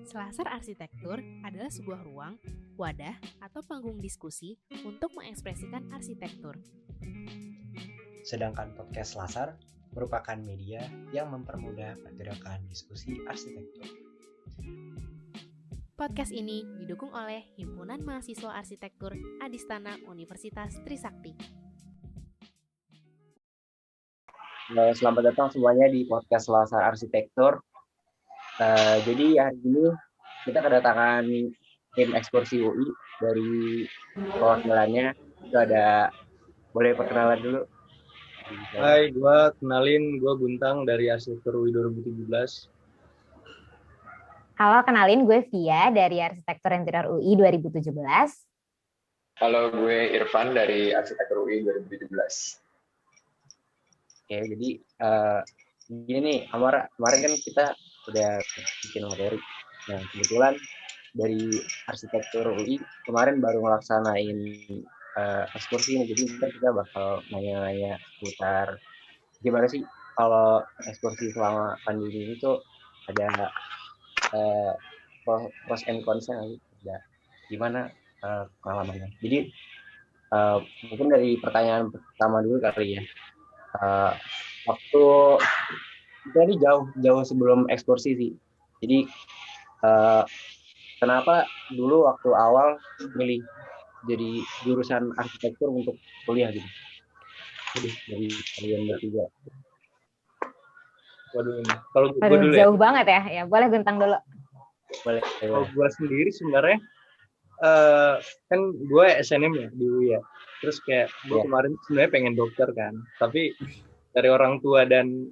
Selasar Arsitektur adalah sebuah ruang, wadah, atau panggung diskusi untuk mengekspresikan arsitektur. Sedangkan podcast Selasar merupakan media yang mempermudah pergerakan diskusi arsitektur. Podcast ini didukung oleh Himpunan Mahasiswa Arsitektur Adistana Universitas Trisakti. Selamat datang semuanya di podcast Selasar Arsitektur. Jadi hari ini kita kedatangan tim ekskursi UI dari perwakilannya. Itu ada, boleh perkenalan dulu? Hai, gue Buntang dari Arsitektur UI 2017. Halo, kenalin gue Via dari Arsitektur Interior UI 2017. Halo, gue Irfan dari Arsitektur UI 2017. Oke, jadi gini nih, kemarin kan kita udah bikin materi. Nah, kebetulan dari Arsitektur UI kemarin baru ngelaksanain ekskursi ini, jadi ntar kita bakal nanya-nanya seputar gimana sih kalau ekskursi selama pandemi ini tuh ada pros and cons-nya, ada gimana pengalamannya. Jadi mungkin dari pertanyaan pertama dulu kali ya. Waktu kita ini jauh sebelum ekskursi sih. Jadi kenapa dulu waktu awal milih jadi jurusan arsitektur untuk kuliah gitu? Jadi dari kalian bertiga. Waduh, kalau gue dulu jauh banget ya. Ya, boleh Guntang dulu. Boleh. Kalau gue sendiri sebenarnya kan gue SNM ya di UI ya. Terus kayak gue kemarin sebenarnya pengen dokter kan, tapi dari orang tua dan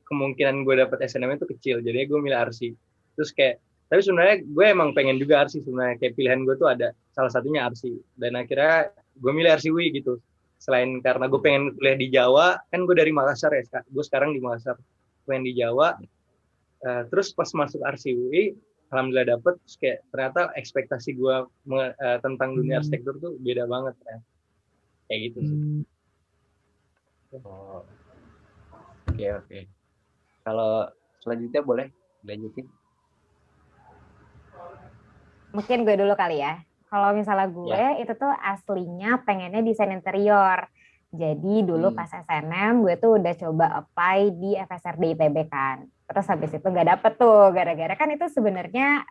kemungkinan gue dapet SNM itu kecil, jadi gue milih Arsi. Terus kayak, tapi sebenarnya gue emang pengen juga Arsi sebenarnya, kayak pilihan gue tuh ada salah satunya Arsi, dan akhirnya gue milih Arsi UI gitu. Selain karena gue pengen kuliah di Jawa, kan gue dari Makassar ya, gue sekarang di Makassar, pengen di Jawa. Terus pas masuk Arsi UI, alhamdulillah dapet, terus kayak ternyata ekspektasi gue tentang dunia arsitektur tuh beda banget ya. Kayak gitu sih. Oh. Oke. Kalau selanjutnya boleh lanjutin. Mungkin gue dulu kali ya. Kalau misalnya gue itu tuh aslinya pengennya desain interior. Jadi dulu pas SNM gue tuh udah coba apply di FSRD ITB kan. Terus habis itu gak dapet tuh, gara-gara kan itu sebenarnya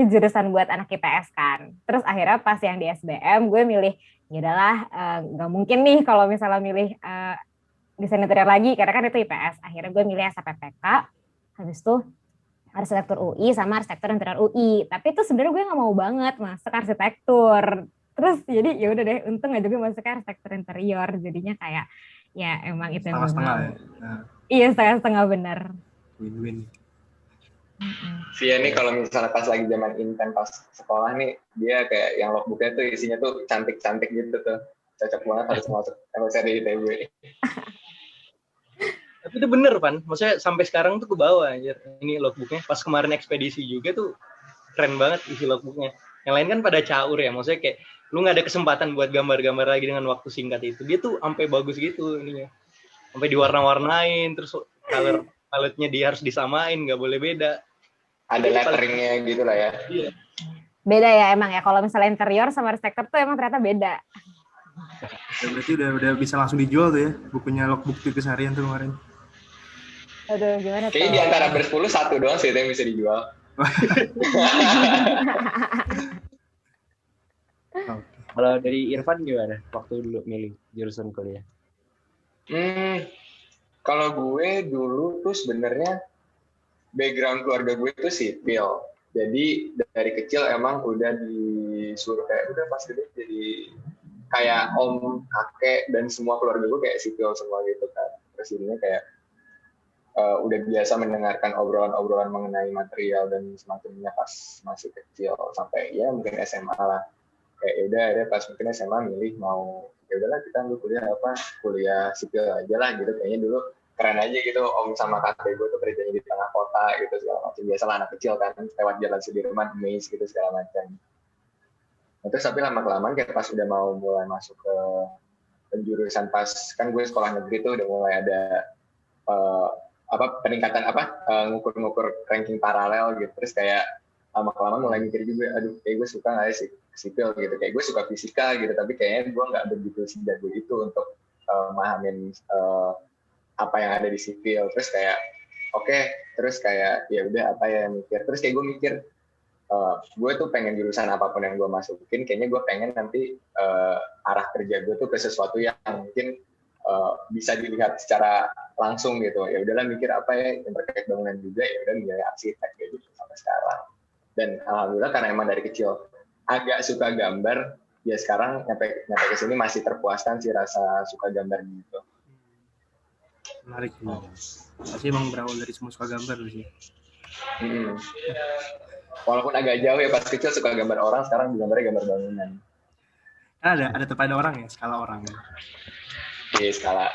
jurusan buat anak IPS kan. Terus akhirnya pas yang di SBM gue milih, ya udahlah nggak mungkin nih kalau misalnya milih desain interior lagi, karena kan itu IPS. Akhirnya gue milih SAPPK, habis itu arsitektur UI sama arsitektur interior UI. Tapi itu sebenarnya gue nggak mau banget masuk arsitektur. Terus jadi ya udah deh, untung aja gue masuk arsitektur interior. Jadinya kayak ya emang itu yang setengah-setengah ya. Iya, setengah-setengah bener. Win-win. Via nih kalau misalnya pas lagi zaman intern pas sekolah nih, dia kayak yang logbooknya tuh isinya tuh cantik-cantik gitu tuh. Cocok banget harus masuk FSRD ITB. Tapi itu bener, Pan. Maksudnya sampai sekarang tuh ke bawah anjir. Ini logbooknya. Pas kemarin ekspedisi juga tuh keren banget isi logbooknya. Yang lain kan pada caur ya. Maksudnya kayak lu gak ada kesempatan buat gambar-gambar lagi dengan waktu singkat itu. Dia tuh sampai bagus gitu ininya. Sampai diwarna-warnain, terus color paletnya dia harus disamain, gak boleh beda. Ada letteringnya gitu lah ya. Iya. Beda ya emang ya. Kalau misalnya interior sama arsitektur tuh emang ternyata beda. Ya, berarti udah bisa langsung dijual tuh ya bukunya logbook titis harian tuh kemarin. Aduh, gimana tuh? Kayaknya di antara ber-10 satu doang sih yang bisa dijual. Kalau dari Irfan gimana waktu dulu milih jurusan kuliah? Kalau gue dulu tuh sebenarnya background keluarga gue tuh sipil. Jadi dari kecil emang udah disuruh kayak udah pas gede jadi kayak om, kakek dan semua keluarga gue kayak sipil semua gitu kan. Terus jadinya kayak udah biasa mendengarkan obrolan-obrolan mengenai material dan semacamnya pas masih kecil sampai ya mungkin SMA lah. Kayak udah pas mungkin SMA milih mau ya udahlah kita ambil kuliah sipil aja lah gitu, kayaknya dulu keren aja gitu. Om sama kakek gue tuh kerjanya di tengah kota gitu segala macam, biasalah anak kecil kan lewat jalan Sudirman, Maze gitu segala macam. Terus tapi lama-kelamaan kayak pas udah mau mulai masuk ke penjurusan, pas kan gue sekolah negeri tuh udah mulai ada peningkatan ngukur-ngukur ranking paralel gitu. Terus kayak lama-kelamaan mulai mikir juga, aduh kayak gue suka nggak ya sipil gitu, kayak gue suka fisika gitu, tapi kayaknya gue nggak begitu sejago itu untuk mahamin apa yang ada di sipil. Terus kayak oke, terus kayak ya udah apa ya mikir, terus kayak gue mikir gue tuh pengen jurusan apapun yang gue masukin, kayaknya gue pengen nanti arah kerja gue tuh ke sesuatu yang mungkin bisa dilihat secara langsung gitu. Ya udahlah mikir apa ya yang terkait bangunan juga, ya udah milih arsitek gitu sampai sekarang. Dan alhamdulillah karena emang dari kecil agak suka gambar, ya sekarang nyampe ke sini masih terpuaskan sih rasa suka gambar gitu. Menarik. Pasti emang berawal dari semua suka gambar sih. Walaupun agak jauh ya, pas kecil suka gambar orang, sekarang gambarnya gambar bangunan. Ada tempat orang ya, skala orang ya. Iya, skala.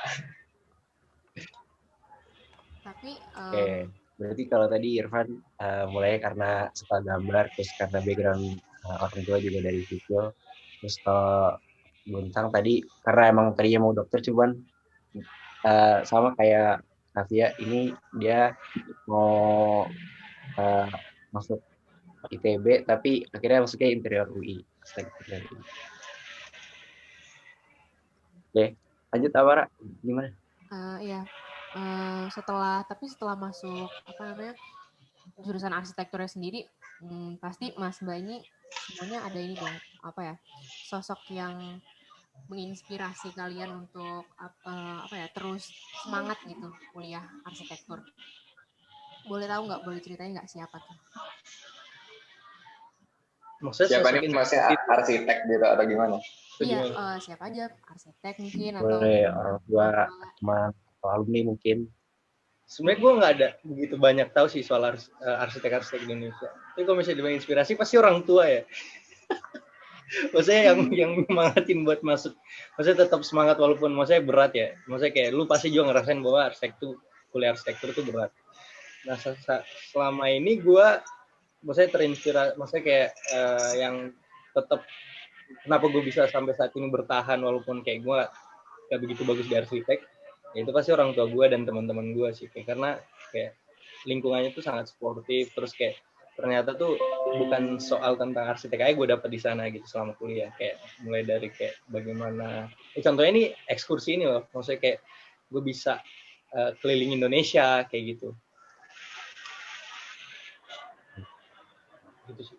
Tapi Oke, berarti kalau tadi Irfan mulai karena suka gambar, terus karena background orang tua juga dari sipil, terus kalau Buntang tadi karena emang tadinya mau dokter, cuman sama kayak Kavia, ini dia mau masuk ITB, tapi akhirnya masuknya interior UI. Oke, lanjut Amara, gimana? Iya, setelah masuk jurusan arsitekturnya sendiri, pasti Mas Mbak ini semuanya ada ini dong, sosok yang menginspirasi kalian untuk terus semangat gitu kuliah arsitektur. Boleh tahu nggak? Boleh ceritain nggak siapa tuh? Siapa nih maksudnya arsitek gitu atau gimana? Iya, siapa aja, arsitek mungkin boleh, atau orang tua, teman, atau alumni mungkin. Sebenarnya gue nggak ada begitu banyak tahu sih soal arsitek-arsitek di Indonesia. Tapi kalau misalnya dibilang inspirasi pasti orang tua ya. Maksudnya yang nyemangatin buat masuk. Maksudnya tetap semangat walaupun maksudnya berat ya. Maksudnya kayak lu pasti juga ngerasain bahwa kuliah arsitektur itu berat. Nah selama ini gue maksudnya terinspirasi, maksudnya kayak yang tetap kenapa gue bisa sampai saat ini bertahan walaupun kayak gue gak begitu bagus di arsitek, ya itu pasti orang tua gue dan teman-teman gue sih, karena kayak lingkungannya tuh sangat sportif, terus kayak ternyata tuh bukan soal tentang arsitek aja gue dapet di sana gitu selama kuliah, kayak mulai dari kayak bagaimana contohnya ini ekskursi ini loh, maksudnya kayak gue bisa keliling Indonesia kayak gitu sih.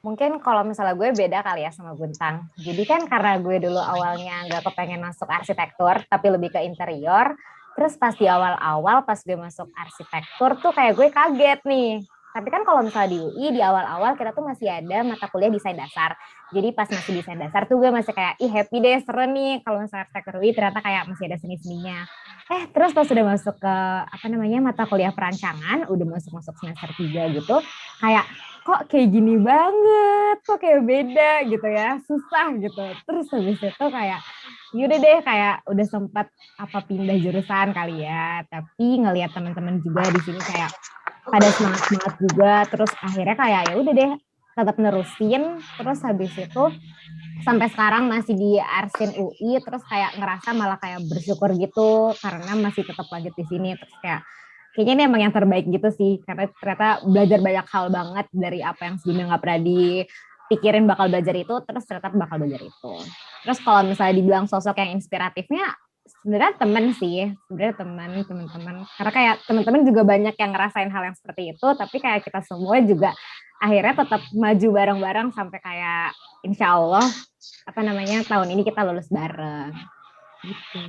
Mungkin kalau misalnya gue beda kali ya sama Buntang. Jadi kan karena gue dulu awalnya nggak kepengen masuk arsitektur, tapi lebih ke interior. Terus pas di awal-awal, pas gue masuk arsitektur tuh kayak gue kaget nih. Tapi kan kalau misalnya di UI, di awal-awal kita tuh masih ada mata kuliah desain dasar. Jadi pas masih desain dasar tuh gue masih kayak, happy deh, seru nih. Kalau misalnya arsitektur UI ternyata kayak masih ada seni-seninya. Terus pas sudah masuk ke mata kuliah perancangan, udah masuk semester 3 gitu, kayak kok kayak gini banget, kok kayak beda gitu ya, susah gitu. Terus habis itu kayak yaudah deh, kayak udah sempat pindah jurusan kali ya, tapi ngelihat teman-teman juga di sini kayak pada semangat juga, terus akhirnya kayak ya udah deh tetap nerusin. Terus habis itu sampai sekarang masih di Arsin UI, terus kayak ngerasa malah kayak bersyukur gitu karena masih tetap lanjut di sini. Terus kayaknya ini emang yang terbaik gitu sih, karena ternyata belajar banyak hal banget dari apa yang sebelumnya nggak pernah dipikirin bakal belajar itu, terus ternyata bakal belajar itu. Terus kalau misalnya dibilang sosok yang inspiratifnya, sebenarnya teman sih, sebenarnya teman-teman, karena kayak teman-teman juga banyak yang ngerasain hal yang seperti itu, tapi kayak kita semua juga akhirnya tetap maju bareng-bareng sampai kayak insya Allah tahun ini kita lulus bareng gitu.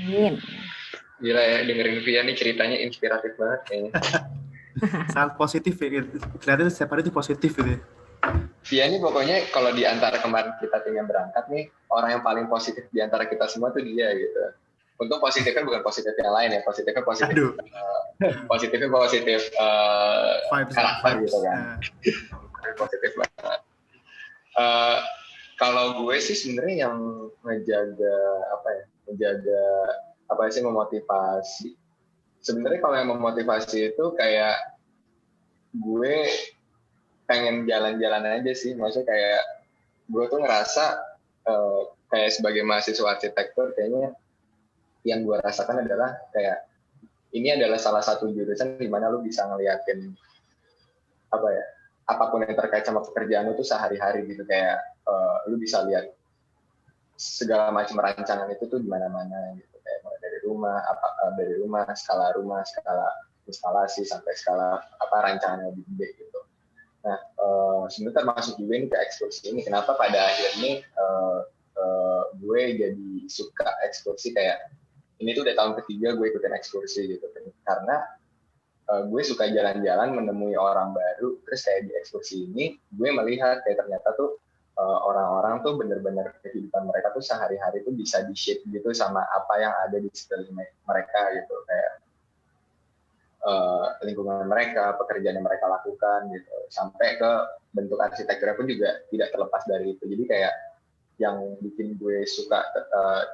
Amin. Gila ya, dengerin Via nih ceritanya inspiratif banget kayaknya. Sangat positif ya, ternyata setiap hari itu positif gitu ya. Via nih pokoknya kalau di antara kemarin kita tinggal berangkat nih, orang yang paling positif di antara kita semua tuh dia gitu. Untung positifnya bukan positif yang lain ya, positifnya positif karakter gitu kan. Positif banget. Kalau gue sih sebenarnya yang memotivasi. Sebenarnya kalau yang memotivasi itu kayak gue pengen jalan-jalan aja sih, maksudnya kayak gue tuh ngerasa kayak sebagai mahasiswa arsitektur kayaknya yang gue rasakan adalah kayak ini adalah salah satu jurusan di mana lu bisa ngeliatin apa ya, apapun yang terkait sama pekerjaan lu tuh sehari-hari gitu, kayak lu bisa lihat segala macam rancangan itu tuh di mana-mana gitu, kayak mulai dari rumah, skala instalasi sampai skala rancangan yang lebih gede gitu. Nah, sebenarnya termasuk juga ini ke ekskursi ini. Kenapa pada akhirnya gue jadi suka ekskursi, kayak ini tuh udah tahun ketiga gue ikutin ekskursi gitu. Karena gue suka jalan-jalan, menemui orang baru, terus kayak di ekskursi ini gue melihat kayak ternyata tuh orang-orang tuh bener-bener kehidupan mereka tuh sehari-hari tuh bisa di-shape gitu sama apa yang ada di sekeliling mereka gitu, kayak lingkungan mereka, pekerjaan yang mereka lakukan gitu, sampai ke bentuk arsitekturnya pun juga tidak terlepas dari itu. Jadi kayak yang bikin gue suka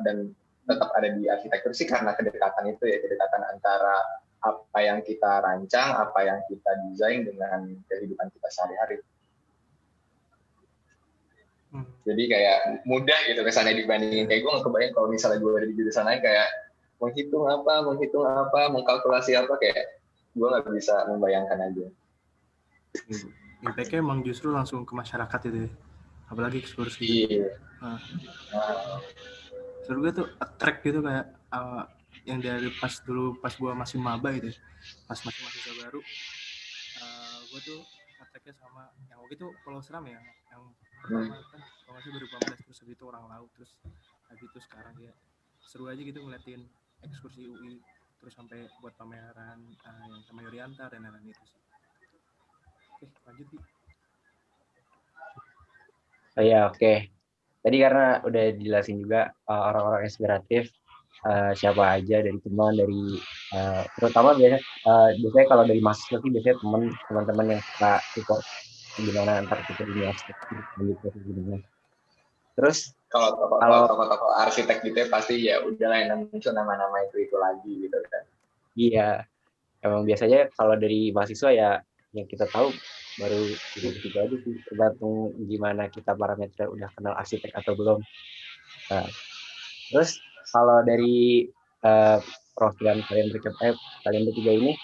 dan tetap ada di arsitektur sih karena kedekatan itu ya, kedekatan antara apa yang kita rancang, apa yang kita desain dengan kehidupan kita sehari-hari. Jadi kayak mudah gitu kesannya dibandingin, kayak gue nggak kebayang kalau misalnya gue ada di jurusan lain kayak menghitung apa, mengkalkulasi apa, kayak gue nggak bisa membayangkan aja. Impact-nya emang justru langsung ke masyarakat itu ya, apalagi ekskursi. Iya. Seru gue tuh attract gitu, kayak yang dari pas gue masih maba gitu, pas masih mahasiswa baru, gue tuh attract-nya sama yang waktu itu Pulau Seram ya, yang pertama kan kalau nggak sih 2018, terus habis itu Orang Laut, terus habis itu sekarang ya seru aja gitu ngeliatin ekskursi UI, terus sampai buat pameran yang sama Yorianta dan lain-lain itu sih. Oke, lanjut Bi. Oke. Tadi karena udah dijelasin juga orang-orang inspiratif siapa aja dari teman, dari terutama biasanya kalau dari mahasiswa sih biasanya teman-teman yang suka support gimana antar kita di arsitektur gitu gimana. Terus kalau tokoh-tokoh arsitek gitu ya pasti ya udahlah yang muncul nama-nama itu lagi gitu kan. Iya, emang biasanya kalau dari mahasiswa ya yang kita tahu baru gitu aja sih, tergantung gimana kita parameter udah kenal arsitek atau belum. Nah, terus kalau dari program kalian bertiga ini,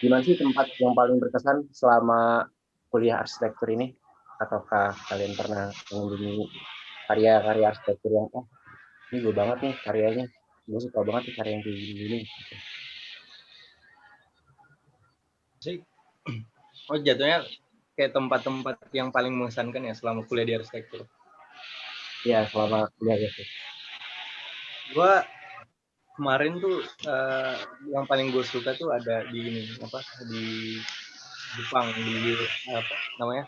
gimana sih tempat yang paling berkesan selama kuliah arsitektur ini? Ataukah kalian pernah mengunjungi karya-karya arsitektur yang ini gue banget nih karyanya, gue suka banget nih karya yang kayak gini. Jatuhnya kayak tempat-tempat yang paling mengesankan ya selama kuliah di arsitektur. Iya, selama kuliah gitu. Gue kemarin tuh yang paling gue suka tuh ada di di Jepang, di apa namanya?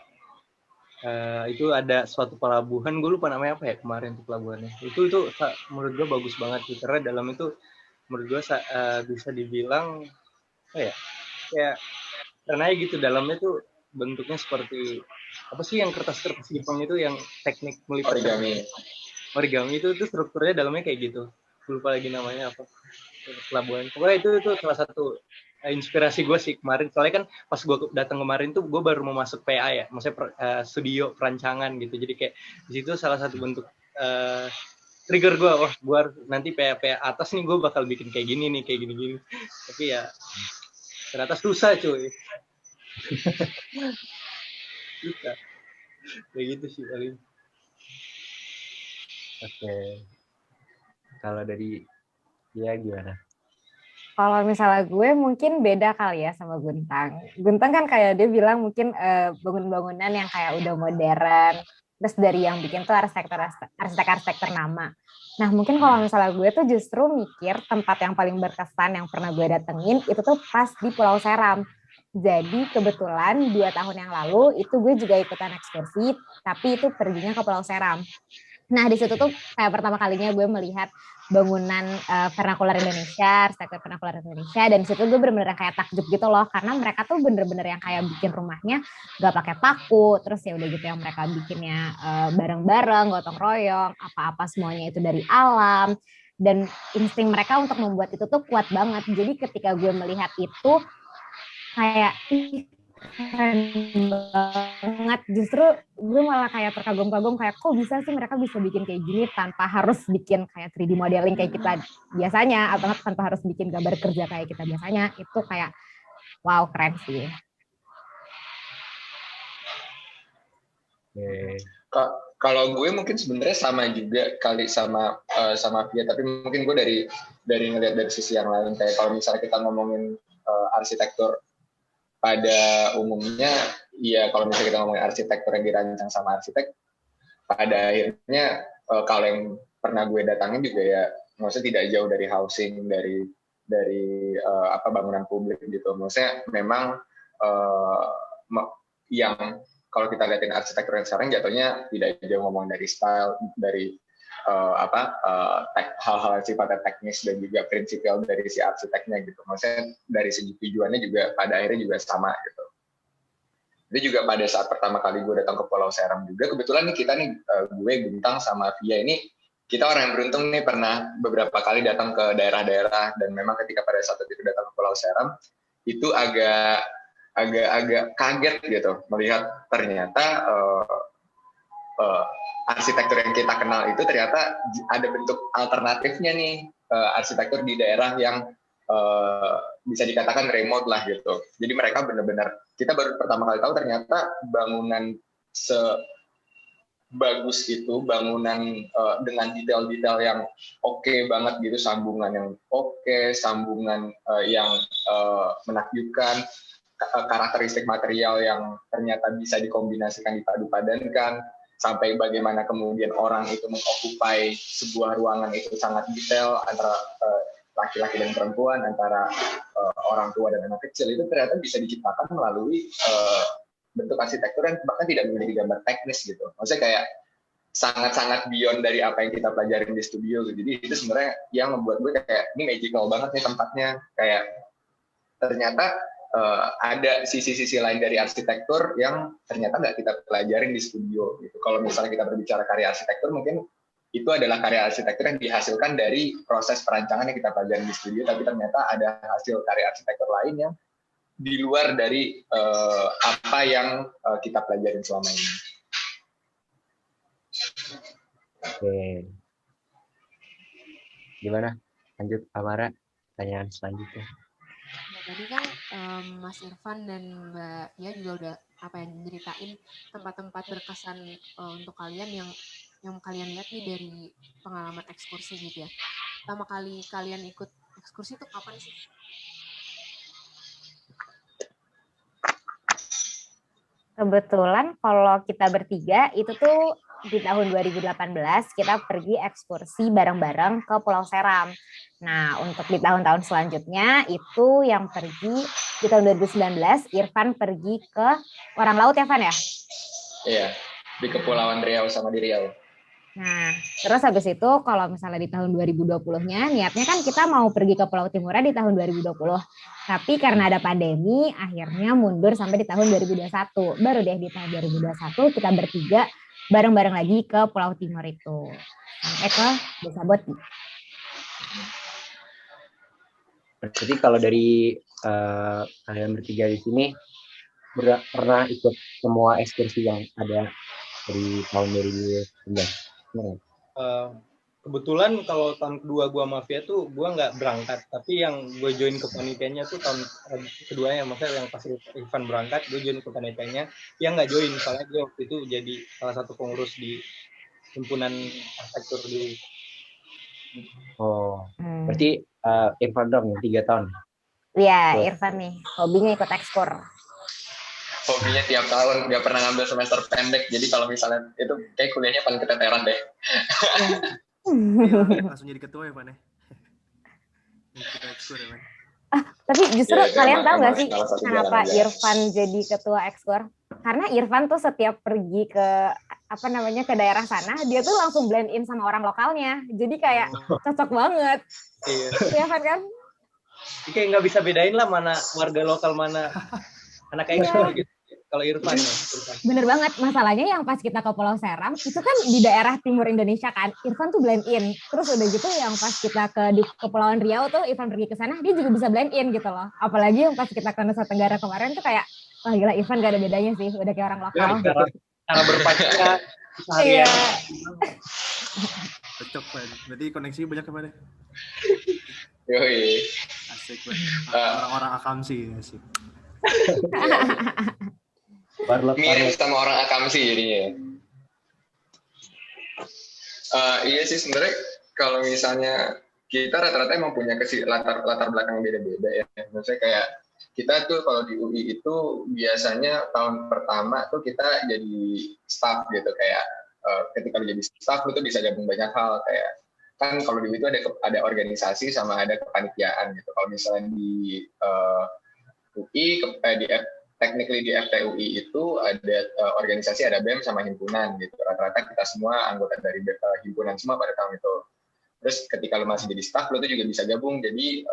Itu ada suatu pelabuhan, gue lupa namanya apa ya kemarin tuh pelabuhannya. Itu menurut gue bagus banget sih, karena dalam itu menurut gue bisa dibilang kayak karena gitu dalamnya tuh bentuknya seperti apa sih yang kertas-kertas Jepang itu yang teknik melipat origami itu strukturnya dalamnya kayak gitu. Gue lupa lagi namanya apa, pelabuhan. Pokoknya itu salah satu inspirasi gue sih kemarin, soalnya kan pas gue datang kemarin tuh gue baru mau masuk PA ya, maksudnya studio perancangan gitu, jadi kayak di situ salah satu bentuk trigger gue, gue nanti PA atas nih gue bakal bikin kayak gini, tapi ya ternyata susah cuy. Susah kayak gitu sih paling. Oke. Kalau dari dia gimana? Kalau misalnya gue mungkin beda kali ya sama Guntang. Guntang kan kayak dia bilang mungkin bangun-bangunan yang kayak udah modern. Terus dari yang bikin tuh arsitek nama. Nah mungkin kalau misalnya gue tuh justru mikir tempat yang paling berkesan yang pernah gue datengin itu tuh pas di Pulau Seram. Jadi kebetulan 2 tahun yang lalu itu gue juga ikutan ekskursi, tapi itu perginya ke Pulau Seram. Nah di situ tuh kayak pertama kalinya gue melihat bangunan vernakular Indonesia, arsitektur vernakular Indonesia, dan di situ gue bener-bener kayak takjub gitu loh, karena mereka tuh bener-bener yang kayak bikin rumahnya gak pakai paku, terus ya udah gitu yang mereka bikinnya bareng-bareng, gotong royong, apa-apa semuanya itu dari alam, dan insting mereka untuk membuat itu tuh kuat banget. Jadi ketika gue melihat itu kayak Keren banget. Justru gue malah kayak terkagum-kagum kayak kok bisa sih mereka bisa bikin kayak gini tanpa harus bikin kayak 3D modeling kayak kita biasanya atau tanpa harus bikin gambar kerja kayak kita biasanya. Itu kayak wow, keren sih. Kalau gue mungkin sebenarnya sama juga kali sama Via, tapi mungkin gue dari ngelihat dari sisi yang lain. Kayak kalau misalnya kita ngomongin arsitektur pada umumnya, ya kalau misalnya kita ngomongin arsitektur yang dirancang sama arsitek, pada akhirnya kalau yang pernah gue datangin juga ya, maksudnya tidak jauh dari housing, dari bangunan publik gitu. Maksudnya memang yang kalau kita lihatin arsitektur yang sekarang jatuhnya tidak jauh ngomong dari style, dari hal-hal sifatnya teknis dan juga prinsipil dari si arsiteknya gitu. Maksudnya dari segi tujuannya juga pada akhirnya juga sama gitu. Itu juga pada saat pertama kali gue datang ke Pulau Seram juga, kebetulan nih kita nih, gue, Bintang, sama Via ini, kita orang yang beruntung nih pernah beberapa kali datang ke daerah-daerah, dan memang ketika pada saat itu datang ke Pulau Seram, itu agak kaget gitu, melihat ternyata arsitektur yang kita kenal itu ternyata ada bentuk alternatifnya nih, arsitektur di daerah yang bisa dikatakan remote lah gitu. Jadi mereka benar-benar, kita baru pertama kali tahu ternyata bangunan sebagus itu, bangunan dengan detail-detail yang oke banget gitu, sambungan yang oke, sambungan yang menakjubkan, karakteristik material yang ternyata bisa dikombinasikan, dipadu-padankan, sampai bagaimana kemudian orang itu mengokupai sebuah ruangan itu sangat detail antara laki-laki dan perempuan, antara orang tua dan anak kecil, itu ternyata bisa diciptakan melalui bentuk arsitektur yang bahkan tidak memiliki gambar teknis gitu. Maksudnya kayak sangat-sangat beyond dari apa yang kita pelajarin di studio gitu. Jadi itu sebenarnya yang membuat gue kayak ini magical banget nih tempatnya, kayak ternyata ada sisi-sisi lain dari arsitektur yang ternyata nggak kita pelajarin di studio gitu. Kalau misalnya kita berbicara karya arsitektur, mungkin itu adalah karya arsitektur yang dihasilkan dari proses perancangan yang kita pelajari di studio, tapi ternyata ada hasil karya arsitektur lain yang di luar dari apa yang kita pelajarin selama ini. Oke. Gimana? Lanjut, Amara, pertanyaan selanjutnya. Nah, tadi kan Mas Irfan dan Mbak Pia juga udah nyeritain tempat-tempat berkesan untuk kalian yang kalian lihat nih dari pengalaman ekskursi gitu ya. Pertama kali kalian ikut ekskursi itu kapan sih? Kebetulan kalau kita bertiga itu tuh di tahun 2018 kita pergi ekskursi bareng-bareng ke Pulau Seram. Nah, untuk di tahun-tahun selanjutnya itu yang pergi di tahun 2019 Irfan pergi ke Orang Laut ya, Van ya? Iya, di Kepulauan Riau sama di Riau. Nah, terus habis itu kalau misalnya di tahun 2020-nya niatnya kan kita mau pergi ke Pulau Timurnya di tahun 2020. Tapi karena ada pandemi akhirnya mundur sampai di tahun 2021. Baru deh di tahun 2021 kita bertiga bareng-bareng lagi ke Pulau Timur itu. Sampai ke Desa Boti. Berarti kalau dari kalian bertiga di sini pernah ikut semua ekskursi yang ada dari tahun 2019? Kebetulan kalau tahun kedua gue mafia tuh gue nggak berangkat, tapi yang gue join ke panitianya tuh tahun keduanya, maksudnya yang pas Irfan berangkat gue join ke panitianya, yang nggak join soalnya gue waktu itu jadi salah satu pengurus di himpunan arsitektur di. Oh, berarti Irfan dong 3 tahun. Iya, Irfan nih hobinya ikut ekskur. Hobinya tiap tahun, nggak pernah ngambil semester pendek, jadi kalau misalnya itu kayak kuliahnya paling keteteran deh. Langsung jadi ketua ya, Pak ya? Kita ekskur ya, Pak. Tapi justru kalian tahu nggak sih kenapa Irfan jadi ketua ekskur? Karena Irfan tuh setiap pergi ke ke daerah sana, dia tuh langsung blend in sama orang lokalnya. Jadi kayak cocok banget. Iya. Iya kan? Kayak nggak bisa bedain lah mana warga lokal, mana anak ekskur gitu. Kalau Irfan ya. Bener banget. Masalahnya yang pas kita ke Pulau Seram, itu kan di daerah timur Indonesia kan. Irfan tuh blend in. Terus udah gitu yang pas kita ke Kepulauan Riau tuh, Irfan pergi ke sana, dia juga bisa blend in gitu loh. Apalagi yang pas kita ke Nusa Tenggara kemarin tuh kayak Wah gila, Irfan gak ada bedanya sih, udah kayak orang lokal. Cara berpacaran Iya. Cocok Pak. Berarti koneksi banyak apa deh? Yoi. Asik Pak. Orang-orang akamsi asik. Mirip sama orang akamsi jadinya. Iya sih sebenarnya kalau misalnya kita rata-rata emang punya latar belakang beda-beda ya. Maksudnya kayak kita tuh kalau di UI itu biasanya tahun pertama tuh kita jadi staff gitu, kayak ketika jadi staff itu bisa gabung banyak hal, kayak kan kalau di UI itu ada organisasi sama ada kepanitiaan gitu. Kalau misalnya di UI technically di FTUI itu ada organisasi, ada BEM sama himpunan gitu. Rata-rata kita semua anggota dari himpunan semua pada tahun itu. Terus ketika lu masih jadi staff, lu tuh juga bisa gabung jadi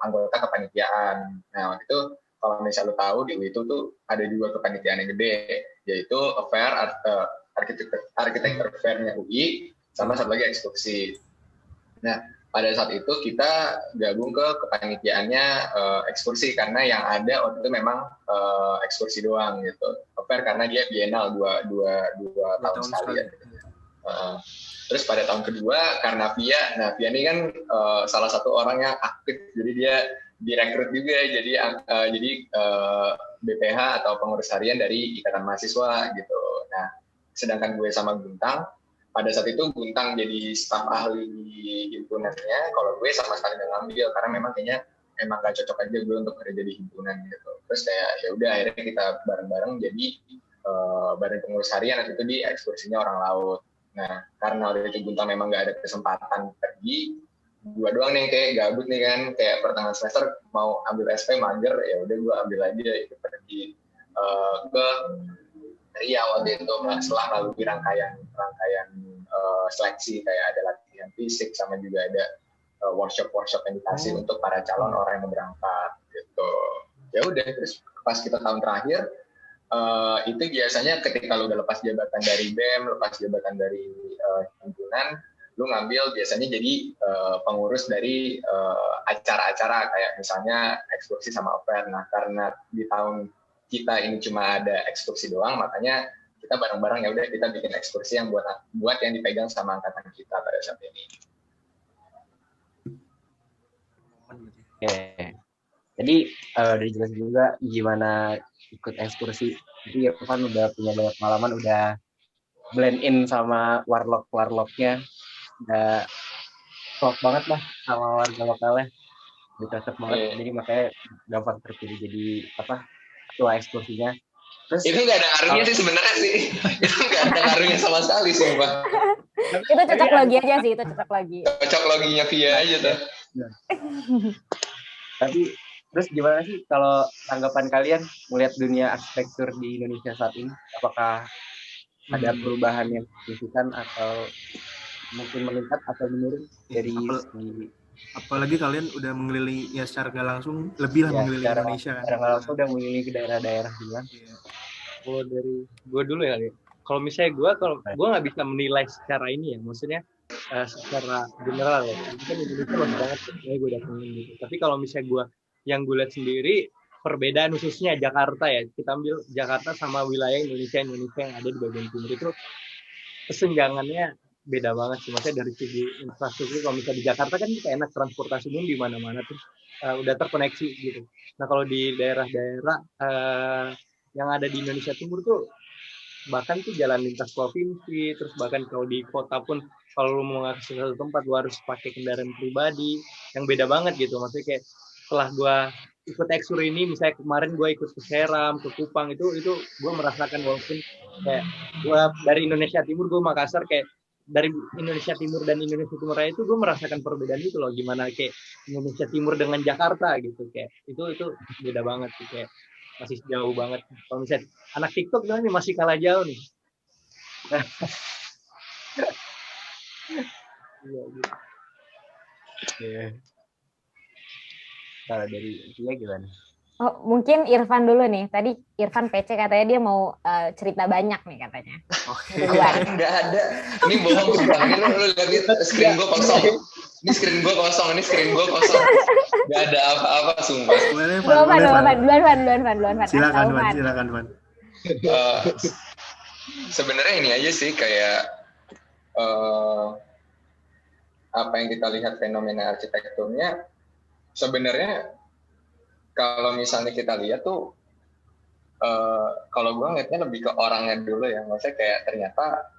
anggota kepanitiaan. Nah, waktu itu kalau misalnya lu tahu di UI itu tuh ada 2 kepanitiaan yang gede, yaitu affair, architecture fair-nya UI, sama satu lagi ekskursi. Nah, pada saat itu kita gabung ke kepanitiaannya ekskursi, karena yang ada waktu itu memang ekskursi doang gitu. Affair karena dia bienal dua tahun sekali ya. Terus pada tahun kedua karena Via ini kan salah satu orang yang aktif, jadi dia direkrut juga jadi BPH atau pengurus harian dari Ikatan Mahasiswa gitu. Nah, sedangkan gue sama Guntang pada saat itu Guntang jadi staf ahli himpunannya, kalau gue sama sekali nggak ngambil karena memang kayaknya emang gak cocok aja gue untuk kerja di himpunan gitu. Terus kayak ya udah akhirnya kita bareng-bareng jadi badan pengurus harian waktu itu di ekskursinya orang laut. Nah, karena waktu itu Guntang memang nggak ada kesempatan pergi, gua doang nih kayak gabut nih kan, kayak pertengahan semester mau ambil SP mager, ya udah gua ambil aja ikut pergi ke Riau waktu itu setelah melalui rangkaian seleksi, kayak ada latihan fisik sama juga ada workshop yang dikasih untuk para calon orang yang mau berangkat gitu. Ya udah, terus pas kita tahun terakhir itu biasanya ketika lu udah lepas jabatan dari BEM, lepas jabatan dari himpunan, lu ngambil biasanya jadi pengurus dari acara-acara kayak misalnya ekskursi sama affair. Nah, karena di tahun kita ini cuma ada ekskursi doang, makanya kita bareng-bareng ya udah kita bikin ekskursi yang buat yang dipegang sama angkatan kita pada saat ini. Oke. Jadi dari jelas juga gimana ikut ekskursi. Jadi Irfan udah punya banyak pengalaman, udah blend in sama warlock-warlocknya, udah klop banget lah sama warga lokalnya, udah cocok banget. Jadi makanya gampang terpilih jadi ketua ekskursinya. Terus itu nggak ada ngaruhnya sih sebenarnya sih. Itu nggak ada ngaruhnya sama sekali sih, Pak. Itu cocok logi aja sih, itu cocok logi. Cocok loginya Via aja tuh. Tapi terus gimana sih kalau tanggapan kalian melihat dunia arsitektur di Indonesia saat ini? Apakah ada perubahan yang signifikan atau mungkin meningkat atau menurun dari apalagi kalian udah mengelilingi ya secara nggak langsung lebih lah mengelilingi Indonesia kan? Secara nggak langsung udah mengelilingi ke daerah-daerah juga. Kalau dari gue dulu ya, kalau misalnya gue nggak bisa menilai secara ini ya, maksudnya secara general ya. Itu kan Indonesia luas banget, ya gue datengin gitu. Tapi kalau misalnya yang gue lihat sendiri perbedaan khususnya Jakarta ya, kita ambil Jakarta sama wilayah Indonesia yang ada di bagian timur itu kesenjangannya beda banget sih. Maksudnya dari segi infrastruktur, kalau misalnya di Jakarta kan kita enak transportasi umum di mana-mana tuh udah terkoneksi gitu. Nah kalau di daerah-daerah yang ada di Indonesia Timur tuh bahkan tuh jalan lintas provinsi, terus bahkan kalau di kota pun kalau lu mau ngakses satu tempat lu harus pakai kendaraan pribadi yang beda banget gitu. Maksudnya kayak setelah gue ikut ekskur ini, misalnya kemarin gue ikut ke Seram, ke Kupang, itu gue merasakan walaupun kayak gue dari Indonesia Timur, gue Makassar, kayak dari Indonesia Timur dan Indonesia Timur Raya itu gue merasakan perbedaan itu loh, gimana kayak Indonesia Timur dengan Jakarta gitu, kayak itu beda banget sih, kayak masih jauh banget. Kalau misalnya anak TikTok nih masih kalah jauh nih. Iya gitu. Yeah. Kalau dari dia gimana? Oh, mungkin Irfan dulu nih. Tadi Irfan PC katanya dia mau cerita banyak nih katanya. Oke. Nggak ada. Ini bohong. Lu lihat screen gue kosong. Ini screen gue kosong. Gak ada apa-apa, sumpah. Boleh, Duluan, Van. Silakan, Van. Sebenarnya ini aja sih kayak apa yang kita lihat fenomena arsitekturnya. Sebenarnya kalau misalnya kita lihat tuh, kalau gue ngeliatnya lebih ke orangnya dulu ya. Maksudnya kayak ternyata